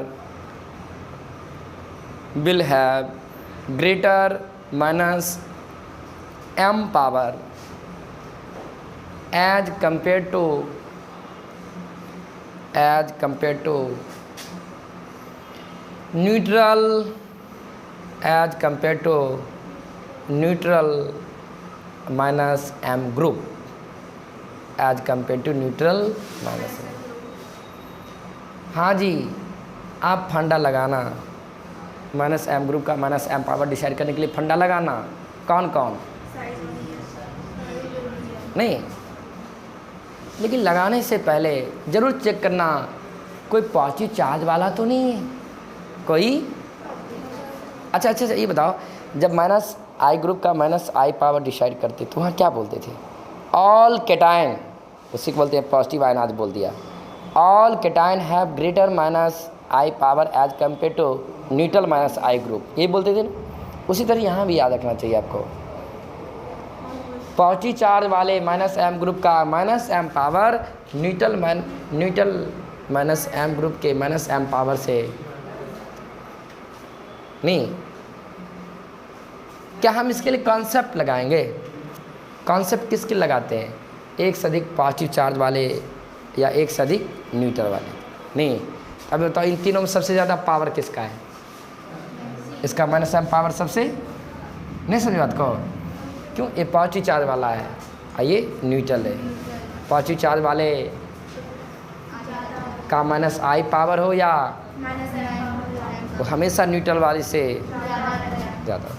will have greater -m power as compared to neutral, as compared to neutral -m group, as compared to neutral -m। हाँ जी, आप फंडा लगाना, -m ग्रुप का -m पावर डिसाइड करने के लिए फंडा लगाना। कौन कौन? नहीं, लेकिन लगाने से पहले ज़रूर चेक करना कोई पॉजिटिव चार्ज वाला तो नहीं है कोई। अच्छा, ये बताओ, जब -i ग्रुप का -i पावर डिसाइड करते तो वहाँ क्या बोलते थे? ऑल कैटायन, उसी को बोलते हैं पॉजिटिव आयन, आज बोल दिया। All cation have greater -i power as compare to neutral -i group, ये बोलते थे ना। उसी तरह यहाँ भी याद रखना चाहिए आपको, पॉजिटिव चार्ज वाले -m ग्रुप का -m power neutral -m group के -m पावर से नहीं। क्या हम इसके लिए कॉन्सेप्ट लगाएंगे? कॉन्सेप्ट किसके लगाते हैं? एक से अधिक पॉजिटिव चार्ज वाले या एक से अधिक न्यूट्रल वाले? नहीं। अब बताओ, इन तीनों में सबसे ज़्यादा पावर किसका है? इसका -m पावर सबसे, नहीं समझ बात को? क्यों? ये पॉजिटिव चार्ज वाला है और ये न्यूट्रल है। पॉजिटिव चार्ज वाले का -i पावर हो या वो हमेशा न्यूट्रल वाले से ज़्यादा।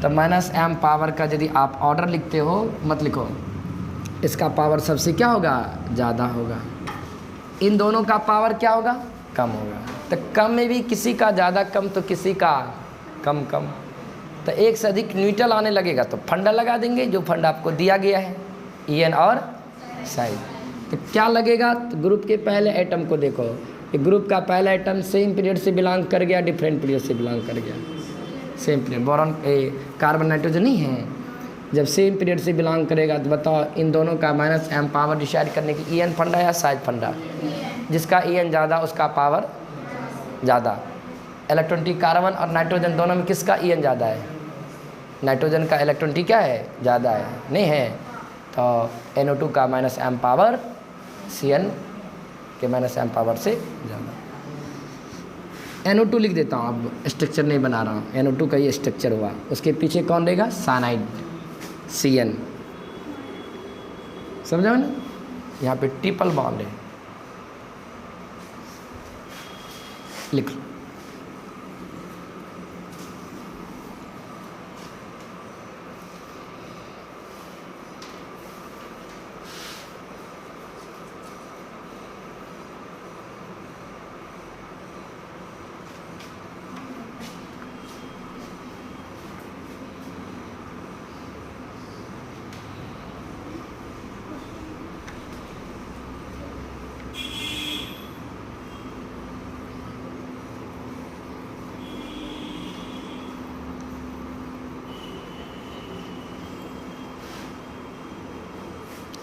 तो -m पावर का यदि आप ऑर्डर लिखते हो, मत लिखो, इसका पावर सबसे क्या होगा? ज़्यादा होगा। इन दोनों का पावर क्या होगा? कम होगा। तो कम में भी किसी का ज़्यादा कम तो किसी का कम कम। तो एक से अधिक न्यूट्रल आने लगेगा तो फंडा लगा देंगे, जो फंडा आपको दिया गया है, En और साइड। तो क्या लगेगा? तो ग्रुप के पहले एटम को देखो, ग्रुप का पहला एटम सेम पीरियड से बिलोंग कर गया, डिफरेंट पीरियड से बिलोंग कर गया। Same period, boron carbon nitrogen नहीं है, जब सेम पीरियड से बिलोंग करेगा तो बताओ इन दोनों का -m पावर डिसाइड करने की En फंडा या साइड फंडा? जिसका En ज़्यादा उसका पावर ज़्यादा। इलेक्ट्रॉनिक कार्बन और नाइट्रोजन दोनों में किसका En ज़्यादा है? नाइट्रोजन का इलेक्ट्रॉनिटी क्या है, ज़्यादा है, नहीं है, तो NO2 का माइनस m पावर Cn के माइनस m पावर से ज़्यादा। NO2 लिख देता हूँ, अब स्ट्रक्चर नहीं बना रहा हूँ, NO2 का ये स्ट्रक्चर हुआ, उसके पीछे कौन रहेगा, साइनाइड Cn, समझा ना, यहाँ पे ट्रिपल बॉन्ड है, लिख लो।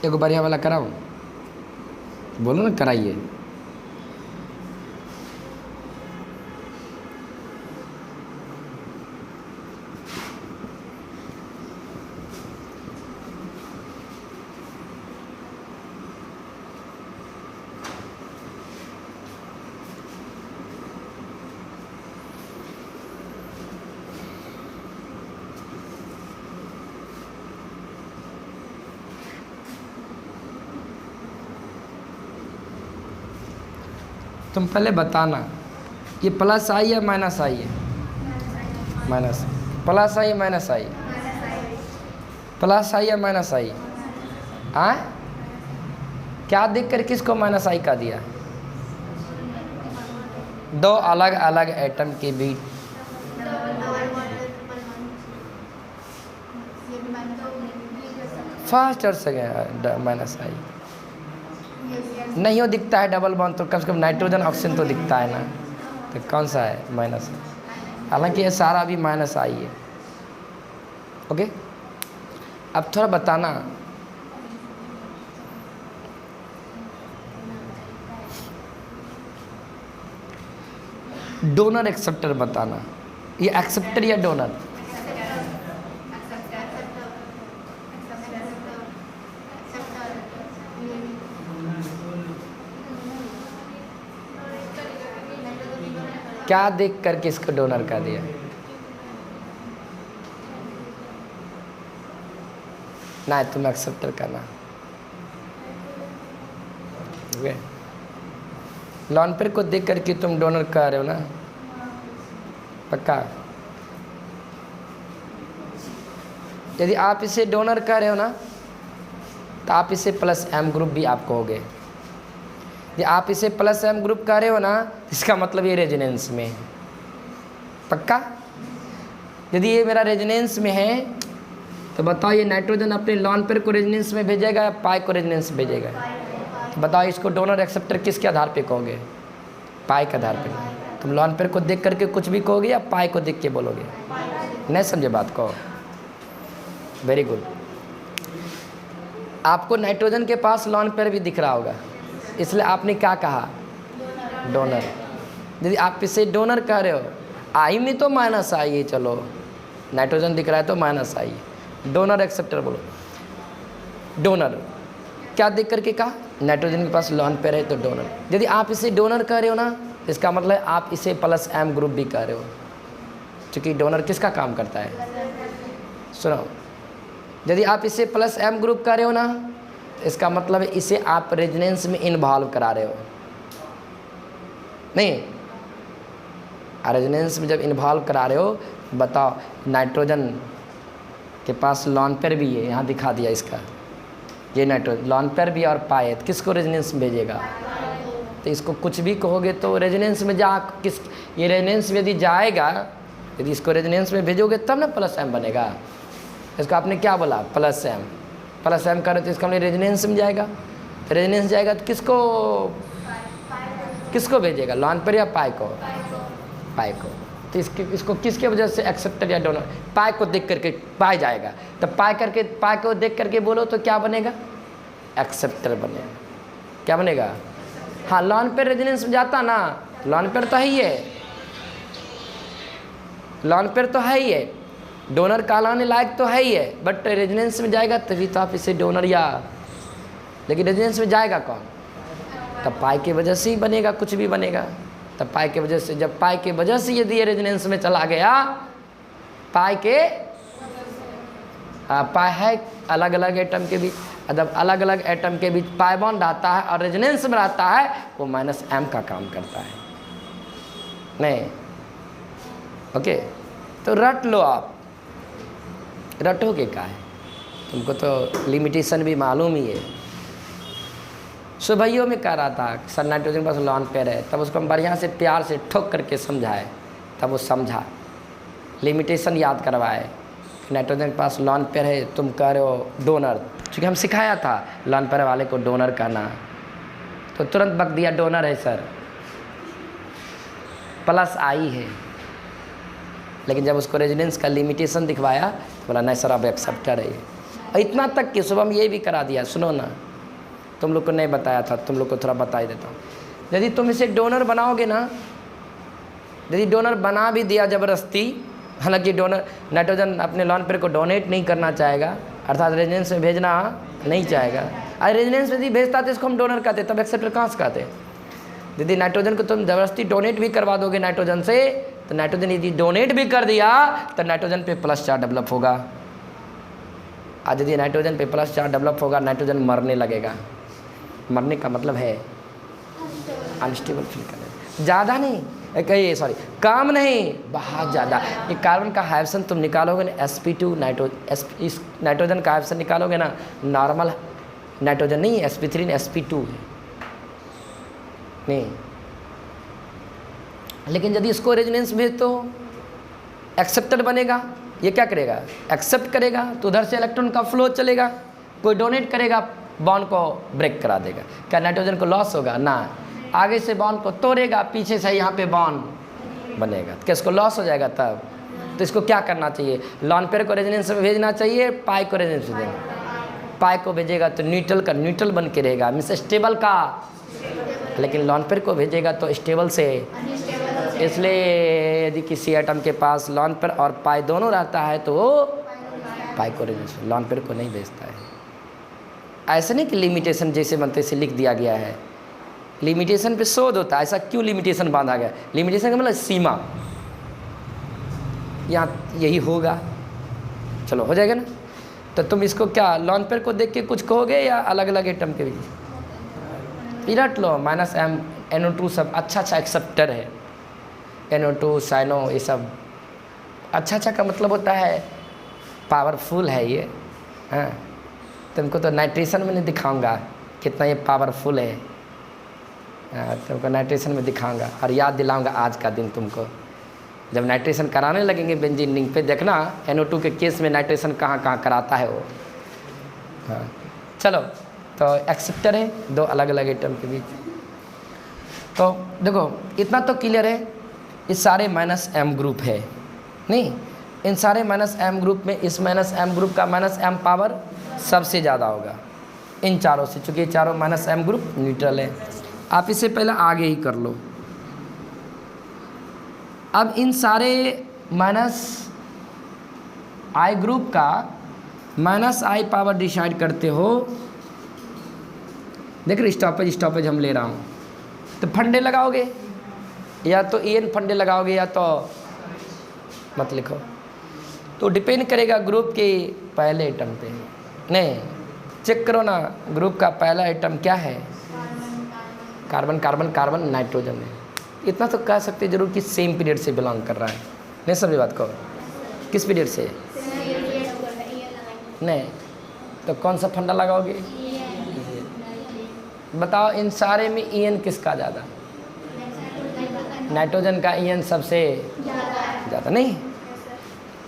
एक बढ़िया वाला कराओ, बोलो ना कराइए। तुम पहले बताना ये प्लस आई या माइनस आई है, माइनस, प्लस आई माइनस आई, प्लस आई या माइनस आई, हाँ क्या देख कर किसको माइनस आई का दिया, दो अलग अलग एटम के बीच, फर्स्ट और सेकेंड माइनस आई, नहीं हो दिखता है डबल बॉन्ड तो कम से कम नाइट्रोजन ऑक्सीजन तो दिखता है ना, तो कौन सा है, माइनस है, हालांकि ये सारा भी माइनस आई है। ओके, अब थोड़ा बताना डोनर एक्सेप्टर, बताना ये एक्सेप्टर या डोनर, क्या देख करके इसको डोनर का दिया, ना तुम एक्सेप्टर करना, ओके, लॉन पेयर को देख करके तुम डोनर कर रहे हो ना, पक्का। यदि आप इसे डोनर कर रहे हो ना तो आप इसे प्लस m ग्रुप भी आप कहोगे, यदि आप इसे प्लस m ग्रुप कर रहे हो ना इसका मतलब ये रेजोनेंस में है, पक्का। यदि ये मेरा रेजोनेंस में है तो बताओ ये नाइट्रोजन अपने लॉन पेयर को रेजोनेंस में भेजेगा या पाई को रेजोनेंस भेजेगा, तो बताओ इसको डोनर एक्सेप्टर किसके आधार पे कहोगे, पाई के आधार पे। तुम लॉन पेयर को देख करके कुछ भी कहोगे या पाई को देख के बोलोगे, नहीं समझे बात को, वेरी गुड। आपको नाइट्रोजन के पास लॉन पेयर भी दिख रहा होगा, इसलिए आपने क्या कहा, डोनर। यदि आप इसे डोनर कह रहे हो, आई में तो माइनस आई है, चलो नाइट्रोजन दिख रहा है तो माइनस आई, डोनर एक्सेप्टर बोलो। डोनर क्या देख करके कहा, नाइट्रोजन के पास लॉन पेयर है तो डोनर। यदि आप इसे डोनर कह रहे हो ना इसका मतलब आप इसे प्लस m ग्रुप भी कह रहे हो, क्योंकि डोनर किसका काम करता है, सुनो, यदि आप इसे प्लस m ग्रुप कह रहे हो ना इसका मतलब है इसे आप रेजोनेंस में इन्वॉल्व करा रहे हो, नहीं रेजोनेंस में जब इन्वॉल्व करा रहे हो, बताओ नाइट्रोजन के पास लॉन पेयर भी है, यहाँ दिखा दिया इसका, ये नाइट्रोजन लॉन पेयर भी और पाई है, किसको रेजोनेंस में भेजेगा, तो इसको कुछ भी कहोगे तो रेजोनेंस में जा किस, ये रेजोनेंस में यदि जाएगा, यदि इसको रेजोनेंस में भेजोगे तब ना प्लस m बनेगा, इसको आपने क्या बोला प्लस m करो तो इसका मतलब रेजोनेंस में जाएगा, तो रेजोनेंस जाएगा तो किसको भेजेगा, लॉन पेयर या पाई को, पाई को। तो इसको किसके वजह से एक्सेप्टर या डोनर, पाई को देख करके पाई जाएगा, तो पाई को देख करके बोलो तो क्या बनेगा, एक्सेप्टर बनेगा, क्या बनेगा, हाँ लॉन पेयर रेजोनेंस में जाता ना, लॉन पेयर तो है ही है, लॉन पेयर तो है ही है, डोनर कहलाने लायक तो है ही है, बट रेजोनेंस में जाएगा तभी तो आप इसे डोनर या, लेकिन रेजोनेंस में जाएगा कौन? तब पाई की वजह से ही बनेगा, कुछ भी बनेगा तब पाई की वजह से। जब पाई की वजह से यदि ये रेजोनेंस में चला गया, पाई के पाई है अलग अलग एटम के बीच, जब अलग अलग एटम के बीच पाई बॉन्ड आता है और रेजोनेंस में रहता है, वो -m का काम करता है। नहीं, ओके, तो रट लो आप, रटोगे का है, तुमको तो लिमिटेशन भी मालूम ही है। सुबहियों में कह रहा था सर नाइट्रोजन पास लॉन पेयर है, तब उसको हम बढ़िया से प्यार से ठोक करके समझाए, तब वो समझा, लिमिटेशन याद करवाए। नाइट्रोजन के पास लॉन पेयर है, तुम कह रहे हो डोनर, क्योंकि हम सिखाया था लॉन पेयर वाले को डोनर कहना, तो तुरंत बक दिया डोनर है सर, प्लस आई है। लेकिन जब उसको रेजोनेंस का लिमिटेशन दिखवाया तो बोला नहीं सर अब एक्सेप्टर है ये। और इतना तक कि सुबह हम ये भी करा दिया, सुनो ना, तुम लोग को नहीं बताया था, तुम लोग को थोड़ा बता ही देता हूँ। यदि तुम इसे डोनर बनाओगे ना, यदि डोनर बना भी दिया ज़बरदस्ती, हालांकि डोनर नाइट्रोजन अपने लॉन पेयर को डोनेट नहीं करना चाहेगा, अर्थात रेजोनेंस में भेजना नहीं चाहेगा। अरे रेजोनेंस में यदि भेजता तो इसको हम डोनर कहते, तब एक्सेप्टर कहाँ से कहते? यदि नाइट्रोजन को तुम ज़बरदस्ती डोनेट भी करवा दोगे नाइट्रोजन से, तो नाइट्रोजन यदि डोनेट भी कर दिया तो नाइट्रोजन पे +4 डेवलप होगा। आज यदि नाइट्रोजन पे +4 डेवलप होगा, नाइट्रोजन मरने लगेगा। मरने का मतलब है अनस्टेबल फील करना, ज़्यादा नहीं, कहिए सॉरी काम नहीं, बहुत ज़्यादा। ये कार्बन का हाइड्रोजन तुम निकालोगे ना, sp2 इस नाइट्रोजन का हाइड्रोजन निकालोगे ना, नॉर्मल नाइट्रोजन नहीं है, sp3 ने sp2 है नहीं। लेकिन यदि इसको रेजोनेंस भेज तो एक्सेप्टर बनेगा, ये क्या करेगा? एक्सेप्ट करेगा, तो उधर से इलेक्ट्रॉन का फ्लो चलेगा, कोई डोनेट करेगा, बॉन्ड को ब्रेक करा देगा। क्या नाइट्रोजन को लॉस होगा? ना, आगे से बॉन्ड को तोड़ेगा, पीछे से यहाँ पे बॉन्ड बनेगा, क्या इसको लॉस हो जाएगा तब? तो इसको क्या करना चाहिए? लॉन पेयर को रेजोनेंस में भेजना चाहिए, पाई को रेजोनेंस में देना। पाई को भेजेगा तो न्यूट्रल का न्यूट्रल बन के रहेगा, मीन्स स्टेबल का, लेकिन लॉन पेयर को भेजेगा तो स्टेबल से। इसलिए यदि किसी एटम के पास लॉन पेयर और पाई दोनों रहता है तो वो पाई को रेजोनेंस, लॉन पेयर को नहीं भेजता है। ऐसा नहीं कि लिमिटेशन जैसे बनते से लिख दिया गया है, लिमिटेशन पे शोध होता है। ऐसा क्यों लिमिटेशन बांधा गया? लिमिटेशन का मतलब सीमा, यहाँ यही होगा, चलो हो जाएगा ना। तो तुम इसको क्या लॉन पेयर को देख के कुछ कहोगे या अलग अलग एटम के बीच? रट लो, -m NO2 सब अच्छा एक्सेप्टर है, NO2 साइनो ये सब अच्छा का मतलब होता है पावरफुल है ये। हाँ, तुमको तो नाइट्रेशन में नहीं दिखाऊंगा कितना ये पावरफुल है, तुमको नाइट्रेशन में दिखाऊंगा और याद दिलाऊंगा आज का दिन तुमको। जब नाइट्रेशन कराने लगेंगे बेंजीन रिंग पे, देखना NO2 के केस में नाइट्रेशन कहाँ कहाँ कराता है वो। हाँ चलो, तो एक्सेप्टर है दो अलग अलग एटम के बीच। तो देखो इतना तो क्लियर है, ये सारे -m ग्रुप है नहीं, इन सारे -m ग्रुप में इस -m ग्रुप का -m पावर सबसे ज़्यादा होगा इन चारों से, चूँकि ये चारों -m ग्रुप न्यूट्रल है। आप इसे पहले आगे ही कर लो। अब इन सारे -I ग्रुप का -I पावर डिसाइड करते हो। देख रहे स्टॉपेज हम ले रहा हूँ, तो फंडे लगाओगे या तो EN फंडे लगाओगे या तो मत लिखो, तो डिपेंड करेगा ग्रुप के पहले एटम पे। नहीं, चेक करो ना, ग्रुप का पहला एटम क्या है? कार्बन कार्बन कार्बन नाइट्रोजन है। इतना तो कह सकते जरूर कि सेम पीरियड से बिलोंग कर रहा है। नहीं समझे बात को? किस पीरियड से? नहीं, तो कौन सा फंडा लगाओगे? बताओ इन सारे में EN किसका ज़्यादा? नाइट्रोजन का EN सबसे ज़्यादा नहीं,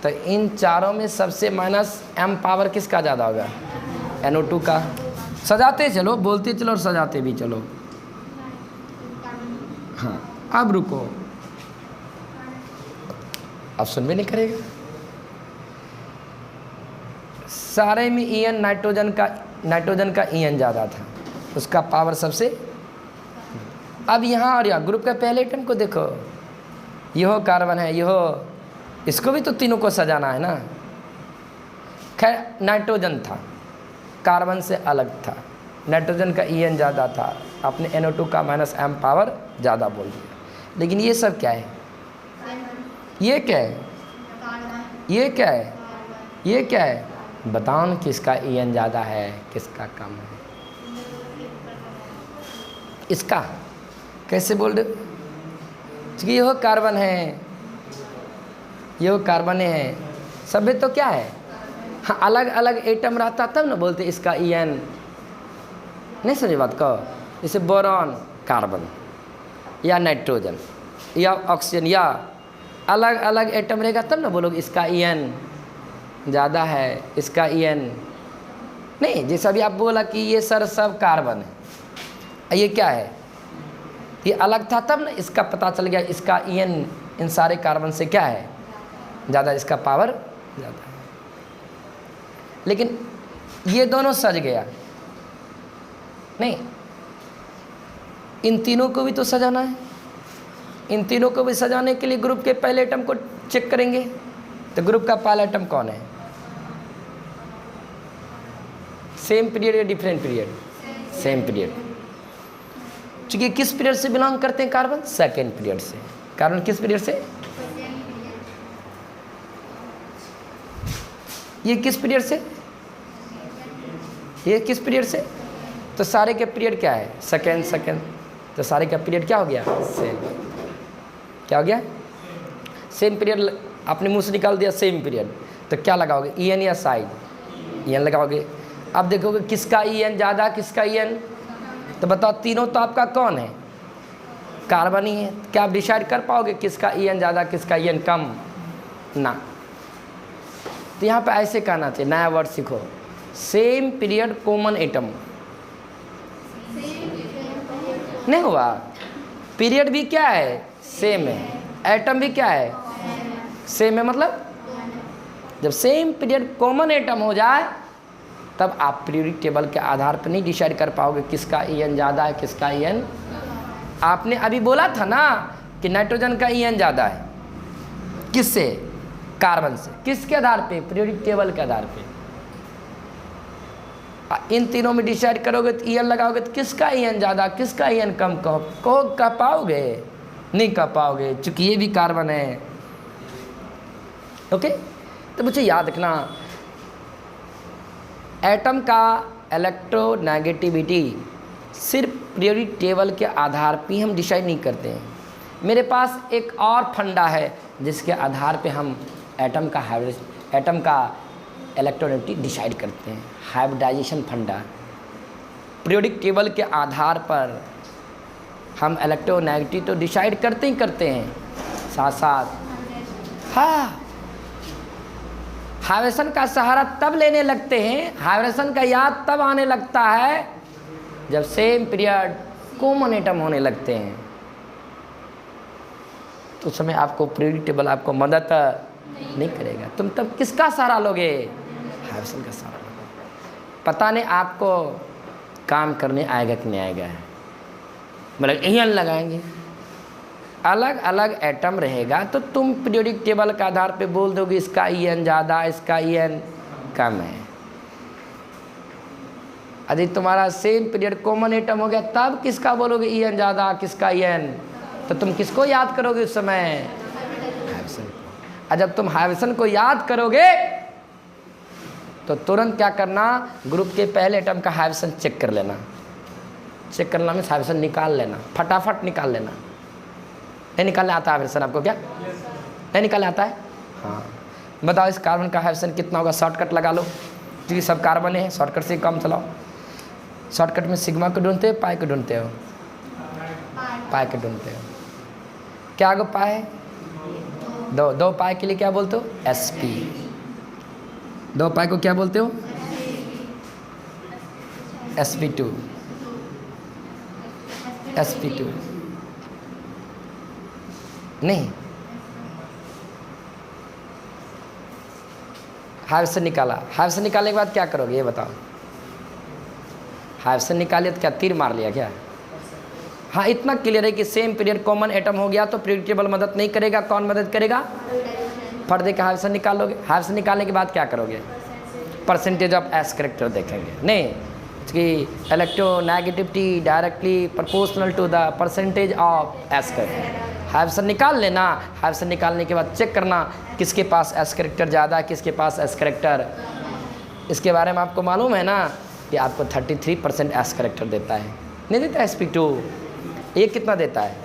तो इन चारों में सबसे -m पावर किसका ज़्यादा होगा? NO2 का। सजाते चलो, बोलते चलो और सजाते भी चलो। हाँ अब रुको, अब सुन भी नहीं करेगा। सारे में EN नाइट्रोजन का EN ज़्यादा था, उसका पावर सबसे। अब यहाँ और यहाँ ग्रुप का पहले एटम को देखो, यह कार्बन है, यह इसको भी तो तीनों को सजाना है ना। खैर नाइट्रोजन था, कार्बन से अलग था, नाइट्रोजन का En ज़्यादा था, आपने NO2 का -m पावर ज़्यादा बोल दिया। लेकिन ये सब क्या है, ये क्या है, ये क्या है, ये क्या है, बताओ न किसका En ज़्यादा है किसका कम है। इसका कैसे बोल रहे, क्योंकि यह कार्बन है, यह कार्बन है, सभी तो क्या है, हाँ अलग अलग एटम रहता तब ना बोलते इसका En। नहीं समझे बात को, जैसे बोरॉन कार्बन या नाइट्रोजन या ऑक्सीजन या अलग अलग एटम रहेगा तब ना बोलोगे इसका En ज़्यादा है, इसका En नहीं। जैसा भी आप बोला कि ये सर सब कार्बन है, ये क्या है, ये अलग था तब ना इसका पता चल गया इसका En इन सारे कार्बन से क्या है ज़्यादा, इसका पावर ज़्यादा है। लेकिन ये दोनों सज गया नहीं, इन तीनों को भी तो सजाना है। इन तीनों को भी सजाने के लिए ग्रुप के पहले एटम को चेक करेंगे। तो ग्रुप का पहला एटम कौन है, सेम पीरियड या डिफरेंट पीरियड, सेम पीरियड। चूंकि किस पीरियड से बिलोंग करते हैं कार्बन, सेकेंड पीरियड से। कार्बन किस पीरियड से, ये किस पीरियड से, ये किस पीरियड से, तो सारे के पीरियड क्या है, सेकेंड सेकेंड। तो सारे का पीरियड क्या हो गया, सेम। क्या हो गया, सेम पीरियड। आपने मुंह से निकाल दिया सेम पीरियड, तो क्या लगाओगे, En या साइड, En लगाओगे। अब देखोगे किसका En ज़्यादा किसका En, तो बताओ तीनों तो आपका कौन है, कार्बन ही है। क्या आप डिसाइड कर पाओगे किसका En ज़्यादा किसका En कम, ना। तो यहाँ पे ऐसे कहना चाहिए, नया वर्ड सीखो, सेम पीरियड कॉमन एटम। नहीं हुआ, पीरियड भी क्या है, सेम है, एटम भी क्या है, सेम है। मतलब जब सेम पीरियड कॉमन एटम हो जाए तब आप पीरियोडिक टेबल के आधार पर नहीं डिसाइड कर पाओगे किसका En ज़्यादा है किसका En। आपने अभी बोला था ना कि नाइट्रोजन का En ज़्यादा है, किससे, कार्बन से। किसके आधार पे, पीरियोडिक टेबल के आधार पे। इन तीनों में डिसाइड करोगे तो En लगाओगे तो किसका En ज़्यादा किसका En कम कह पाओगे, नहीं कह पाओगे, चूँकि ये भी कार्बन है। ओके, तो मुझे याद रखना, एटम का इलेक्ट्रोनेगेटिविटी सिर्फ पीरियोडिक टेबल के आधार पर हम डिसाइड नहीं करते हैं। मेरे पास एक और फंडा है जिसके आधार पे हम एटम का इलेक्ट्रोनेगेटिविटी डिसाइड करते हैं, हाइब्रिडाइजेशन फंडा। पीरियोडिक टेबल के आधार पर हम इलेक्ट्रोनेगेटिविटी तो डिसाइड करते ही करते हैं, साथ साथ हाँ हाइब्रिडेशन का सहारा तब लेने लगते हैं, हाइब्रिडेशन का याद तब आने लगता है जब सेम पीरियड कॉमन एटम होने लगते हैं। तो उस समय आपको पीरियोडिक टेबल आपको मदद नहीं करेगा। तुम तब किसका सहारा लोगे, हाइब्रिडेशन का सहारा लोगे। पता नहीं आपको काम करने आएगा कि नहीं आएगा, मतलब En लगाएंगे, अलग अलग एटम रहेगा तो तुम पीरियोडिक टेबल के आधार पे बोल दोगे इसका En ज़्यादा इसका En कम है। यदि तुम्हारा सेम पीरियड कॉमन एटम हो गया तब किसका बोलोगे En ज़्यादा किसका En, तो तुम किसको याद करोगे उस समय, हाइब्रिडेशन को। और जब तुम हाइब्रिडेशन को याद करोगे तो तुरंत क्या करना, ग्रुप के पहले एटम का हाइब्रिडेशन चेक कर लेना। चेक करना में हाइब्रिडेशन निकाल लेना, फटाफट निकाल लेना। नहीं निकालने आता हाइब्रिडेशन आपको, क्या नहीं निकालने आता है, हाँ बताओ इस कार्बन का हाइब्रिडेशन कितना होगा, शॉर्टकट लगा लो, क्योंकि सब कार्बन है, शॉर्टकट से काम चलाओ। शॉर्टकट में सिग्मा को ढूंढते हो, पाई को ढूंढते हो, पाई को ढूंढते हो। क्या आगे पाई है, दो पाई के लिए क्या बोलते हो, Sp। दो पाई को क्या बोलते हो, Sp2, Sp2 नहीं। हाइब्रिडेशन निकाला, हाइब्रिडेशन निकालने के बाद क्या करोगे ये बताओ। हाइब्रिडेशन निकाले तो क्या तीर मार लिया क्या, हाँ इतना क्लियर है कि सेम पीरियड कॉमन एटम हो गया तो पीरियोडिक टेबल मदद नहीं करेगा, कौन मदद करेगा, फट दे के हाइब्रिडेशन निकालोगे। हाइब्रिडेशन निकालने के बाद क्या करोगे? परसेंटेज ऑफ एस करेक्टर देखेंगे। नहीं कि electronegativity directly proportional to the percentage of S character. Hybridization निकाल लेना। हाइब्रिडेशन निकालने के बाद चेक करना किसके पास एस करेक्टर ज़्यादा है, किसके पास एस करेक्टर। इसके बारे में आपको मालूम है ना कि आपको 33% एस करेक्टर देता है, नहीं देता sp2। ये कितना देता है?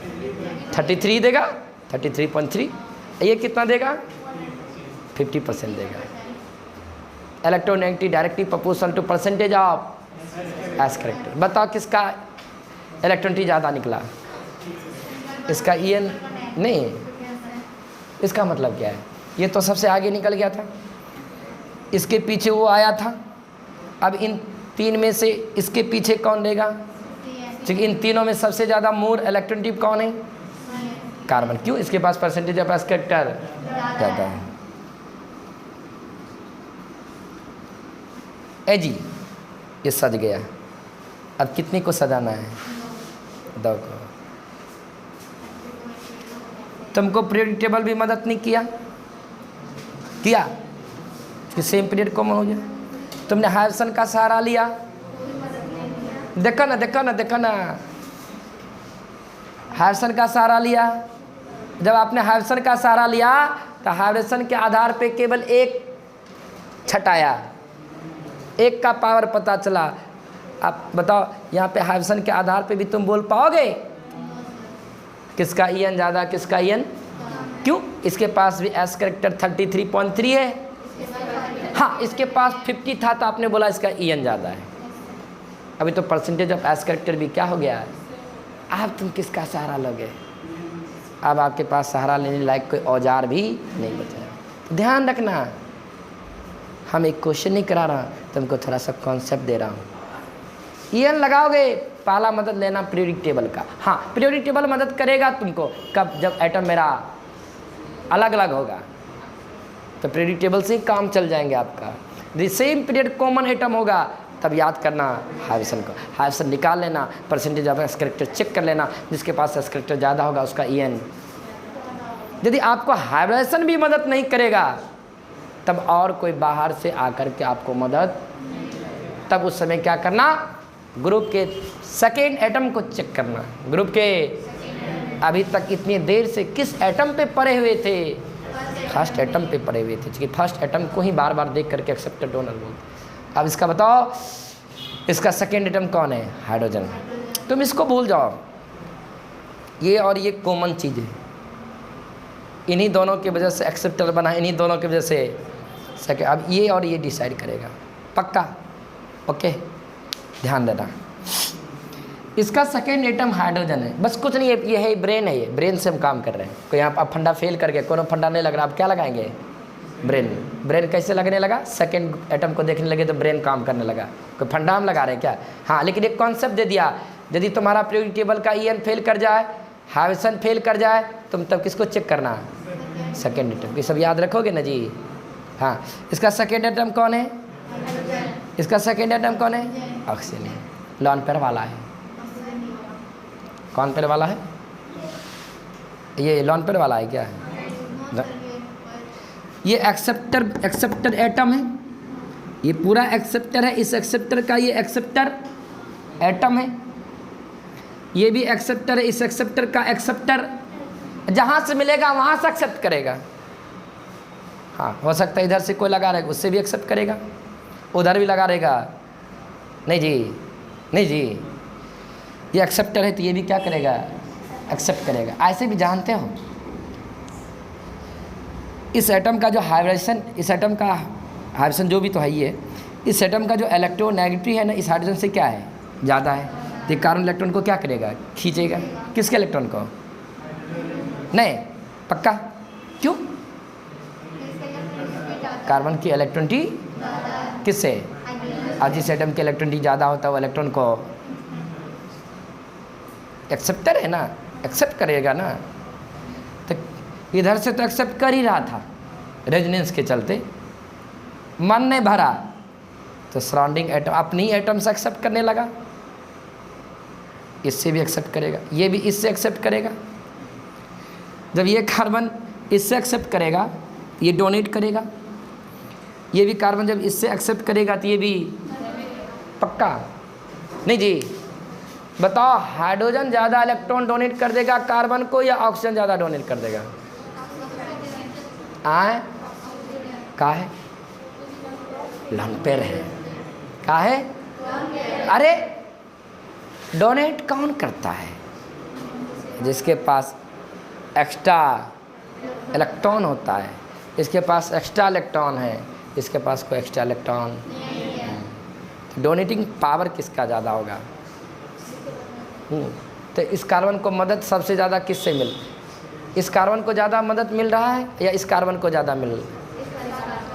33 देगा, 33.3। ये कितना देगा? 50% देगा। Electronegativity directly proportional to percentage of S character. बताओ किसका इलेक्ट्रॉनिटी ज़्यादा निकला? इसका EN नहीं। इसका मतलब क्या है? ये तो सबसे आगे निकल गया था, इसके पीछे वो आया था। अब इन तीन में से इसके पीछे कौन रहेगा? क्योंकि इन तीनों में सबसे ज़्यादा मोर इलेक्ट्रॉनिटी कौन है? कार्बन। क्यों? इसके पास परसेंटेज ऑफ एस करेक्टर ज़्यादा है। ए जी ये सज गया। अब कितने को सजाना है? 2 को। तुमको पीरियड टेबल भी मदद नहीं किया कि सेम पीरियड कॉमन हो जाए। तुमने हाइब्रिडेशन का सहारा लिया। देखो ना हाइब्रिडेशन का सहारा लिया। जब आपने हाइब्रिडेशन का सहारा लिया तो हाइब्रिडेशन के आधार पे केवल एक छटाया, एक का पावर पता चला। आप बताओ यहाँ पे हाइब्रिडेशन के आधार पे भी तुम बोल पाओगे किसका EN ज़्यादा, किसका EN? क्यों? इसके पास भी एस करेक्टर 33.3 है। हाँ, इसके पास 50 था तो आपने बोला इसका EN ज़्यादा है। अभी तो परसेंटेज ऑफ एस करेक्टर भी क्या हो गया है? अब तुम किसका सहारा लोगे? अब आपके पास सहारा लेने लायक कोई औजार भी नहीं बचा है। तो ध्यान रखना, हम एक क्वेश्चन नहीं करा रहा, तुमको थोड़ा सा कॉन्सेप्ट दे रहा हूँ। EN लगाओगे, पहला मदद लेना पीरियोडिक टेबल का। हाँ, पीरियोडिक टेबल मदद करेगा तुमको कब? जब एटम मेरा अलग अलग होगा तो पीरियोडिक टेबल से ही काम चल जाएंगे आपका। यदि सेम पीरियड कॉमन एटम होगा तब याद करना हाइब्रिडेशन को। हाइब्रिडेशन निकाल लेना, percentage of S character check कर लेना, जिसके पास एस करेक्टर ज़्यादा होगा उसका EN। यदि आपको हाइब्रिडेशन भी मदद नहीं करेगा तब और कोई बाहर से आकर के आपको मदद, तब उस समय क्या करना? ग्रुप के सेकेंड एटम को चेक करना। ग्रुप के अभी तक इतनी देर से किस एटम पे पड़े हुए थे? फर्स्ट एटम पे पड़े हुए थे, क्योंकि फर्स्ट एटम को ही बार बार देख करके एक्सेप्टर डोनर बोलते। अब इसका बताओ इसका सेकेंड एटम कौन है? हाइड्रोजन। तुम इसको भूल जाओ, ये और ये कॉमन चीज़ है। इन्हीं दोनों की वजह से एक्सेप्टर बना, इन्हीं दोनों की वजह से सेकेंड। अब ये और ये डिसाइड करेगा, पक्का? ओके, ध्यान देना। इसका सेकेंड एटम हाइड्रोजन है, बस कुछ नहीं है। ये है ब्रेन है, ये ब्रेन से हम काम कर रहे हैं। कोई यहाँ आप फंडा फेल करके कोनो फंडा नहीं लग रहा, आप क्या लगाएंगे? ब्रेन। ब्रेन कैसे लगने लगा? सेकेंड एटम को देखने लगे तो ब्रेन काम करने लगा। कोई फंडा हम लगा रहे हैं क्या? हाँ, लेकिन एक कॉन्सेप्ट दे दिया, यदि तुम्हारा पीरियोडिक टेबल का EN फेल कर जाए, हाइब्रिडेशन फेल कर जाए, तुम तब किसको चेक करना? Second atom. ये सब याद रखोगे ना जी? हाँ, इसका सेकेंड एटम कौन है? इसका सेकेंड एटम कौन है? ऑक्सीजन। लॉन पेयर वाला है। कौन पेयर वाला है? ये लॉन पेयर वाला है क्या है? ये एक्सेप्टर एटम है। ये पूरा एक्सेप्टर है। इस एक्सेप्टर का ये एक्सेप्टर एटम है। ये भी एक्सेप्टर है। इस एक्सेप्टर का एक्सेप्टर जहाँ से मिलेगा वहाँ से एक्सेप्ट करेगा। हाँ, हो सकता है इधर से कोई लगा रहेगा, उससे भी एक्सेप्ट करेगा, उधर भी लगा रहेगा। नहीं जी, नहीं जी, ये एक्सेप्टर है तो ये भी क्या करेगा? एक्सेप्ट करेगा। ऐसे भी जानते हो इस एटम का जो हाइब्रिडेशन, इस एटम का हाइब्रिडेशन जो भी तो है ही है, इस एटम का जो इलेक्ट्रोनेगेटिविटी है ना, इस हाइड्रोजन से क्या है? ज़्यादा है। तो कार्बन इलेक्ट्रॉन को क्या करेगा? खींचेगा। किसके इलेक्ट्रॉन को? नहीं, पक्का? क्यों? कार्बन की इलेक्ट्रॉनिटी किससे? आज जिस एटम की इलेक्ट्रॉनिटी ज़्यादा होता है वो इलेक्ट्रॉन को एक्सेप्टर है ना, एक्सेप्ट करेगा ना। तो इधर से तो एक्सेप्ट कर ही रहा था, रेजोनेंस के चलते मन नहीं भरा तो सराउंडिंग एटम अपनी एटम से एक्सेप्ट करने लगा। इससे भी एक्सेप्ट करेगा, ये भी इससे एक्सेप्ट करेगा। जब ये कार्बन इससे एक्सेप्ट करेगा ये डोनेट करेगा, ये भी कार्बन जब इससे एक्सेप्ट करेगा तो ये भी पक्का नहीं जी। बताओ हाइड्रोजन ज़्यादा इलेक्ट्रॉन डोनेट कर देगा कार्बन को या ऑक्सीजन ज़्यादा डोनेट कर देगा? आए का है लंपेर है का है। अरे डोनेट कौन करता है? जिसके पास एक्स्ट्रा इलेक्ट्रॉन होता है। इसके पास एक्स्ट्रा इलेक्ट्रॉन है, इसके पास कोई एक्स्ट्रा इलेक्ट्रॉन। डोनेटिंग पावर किसका ज़्यादा होगा? तो इस कार्बन को मदद सबसे ज़्यादा किससे मिल, इस कार्बन को ज़्यादा मदद मिल रहा है या इस कार्बन को ज़्यादा मिल?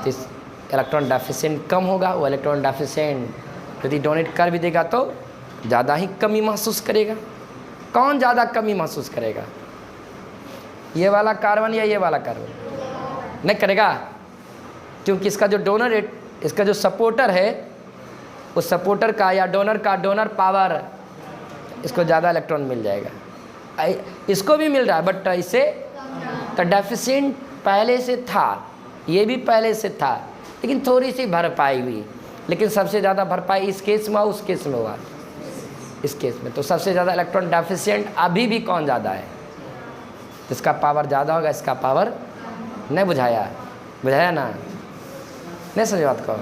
इस इलेक्ट्रॉन डेफिशिएंट कम होगा। वो इलेक्ट्रॉन डेफिशिएंट यदि डोनेट कर भी देगा तो ज़्यादा ही कमी महसूस करेगा। कौन ज़्यादा कमी महसूस करेगा? ये वाला कार्बन या ये वाला कार्बन? नहीं करेगा, क्योंकि इसका जो डोनर है, इसका जो सपोर्टर है, उस सपोर्टर का या डोनर का डोनर पावर, इसको ज़्यादा इलेक्ट्रॉन मिल जाएगा। इसको भी मिल रहा है बट इसे तो डेफिशिएंट पहले से था, ये भी पहले से था, लेकिन थोड़ी सी भरपाई हुई। लेकिन सबसे ज़्यादा भरपाई इस केस में हुआ, उस केस में हुआ, इस केस में। तो सबसे ज़्यादा इलेक्ट्रॉन डेफिशिएंट अभी भी कौन ज़्यादा है? इसका पावर ज़्यादा होगा, इसका पावर नहीं। बुझाया ना? नहीं समझ बात को?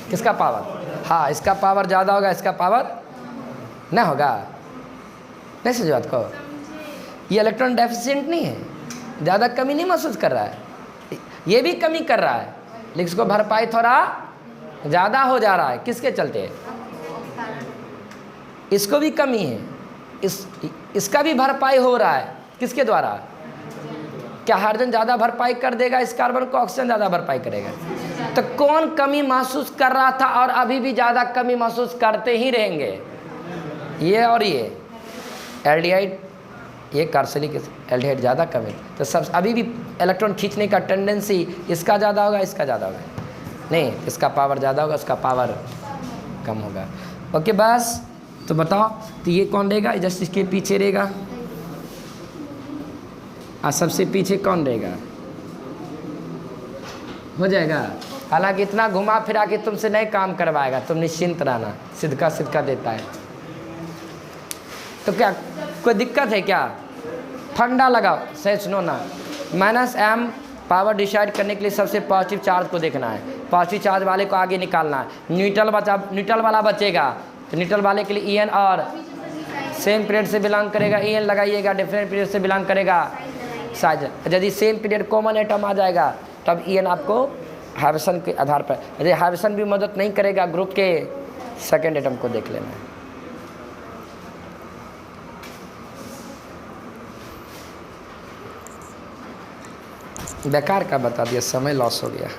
किसका पावर? हाँ, इसका पावर ज़्यादा होगा, इसका पावर नहीं होगा। नहीं समझ बात को? ये इलेक्ट्रॉन डेफिशिएंट नहीं है, ज़्यादा कमी नहीं महसूस कर रहा है, ये भी कमी कर रहा है, लेकिन इसको भरपाई थोड़ा ज़्यादा हो जा रहा है। किसके चलते? इसको भी कमी है, इसका भी भरपाई हो रहा है। किसके द्वारा? क्या हाइड्रोजन ज़्यादा भरपाई कर देगा इस कार्बन को, ऑक्सीजन ज़्यादा भरपाई करेगा? तो कौन कमी महसूस कर रहा था और अभी भी ज़्यादा कमी महसूस करते ही रहेंगे? ये और ये एल्डिहाइड, ये कार्बोक्सिलिक एल्डिहाइड ज़्यादा कमी। तो सब अभी भी इलेक्ट्रॉन खींचने का टेंडेंसी इसका ज़्यादा होगा, इसका ज़्यादा होगा? नहीं, इसका पावर ज़्यादा होगा, उसका पावर कम होगा। ओके बस। तो बताओ, तो ये कौन रहेगा? जस्ट इसके पीछे रहेगा। सबसे पीछे कौन रहेगा? हो जाएगा। हालांकि इतना घुमा फिरा के तुमसे नहीं काम करवाएगा, तुम निश्चिंत रहना, सिद्धका सिद्धका देता है। तो क्या कोई दिक्कत है क्या? फंडा लगाओ, सही सुनो ना। -m पावर डिसाइड करने के लिए सबसे पॉजिटिव चार्ज को देखना है, पॉजिटिव चार्ज वाले को आगे निकालना है। न्यूट्रल वाला बचेगा, तो न्यूट्रल वाले के लिए En और सेम पीरियड से बिलोंग करेगा, En लगाइएगा, डिफरेंट पीरियड से बिलोंग करेगा शायद। यदि सेम पीरियड कॉमन एटम आ जाएगा तब En आपको हाइब्रिडेशन के आधार पर, यदि हाइब्रिडेशन भी मदद नहीं करेगा, ग्रुप के सेकेंड एटम को देख लेना है। बेकार का बता दिया, समय लॉस हो गया।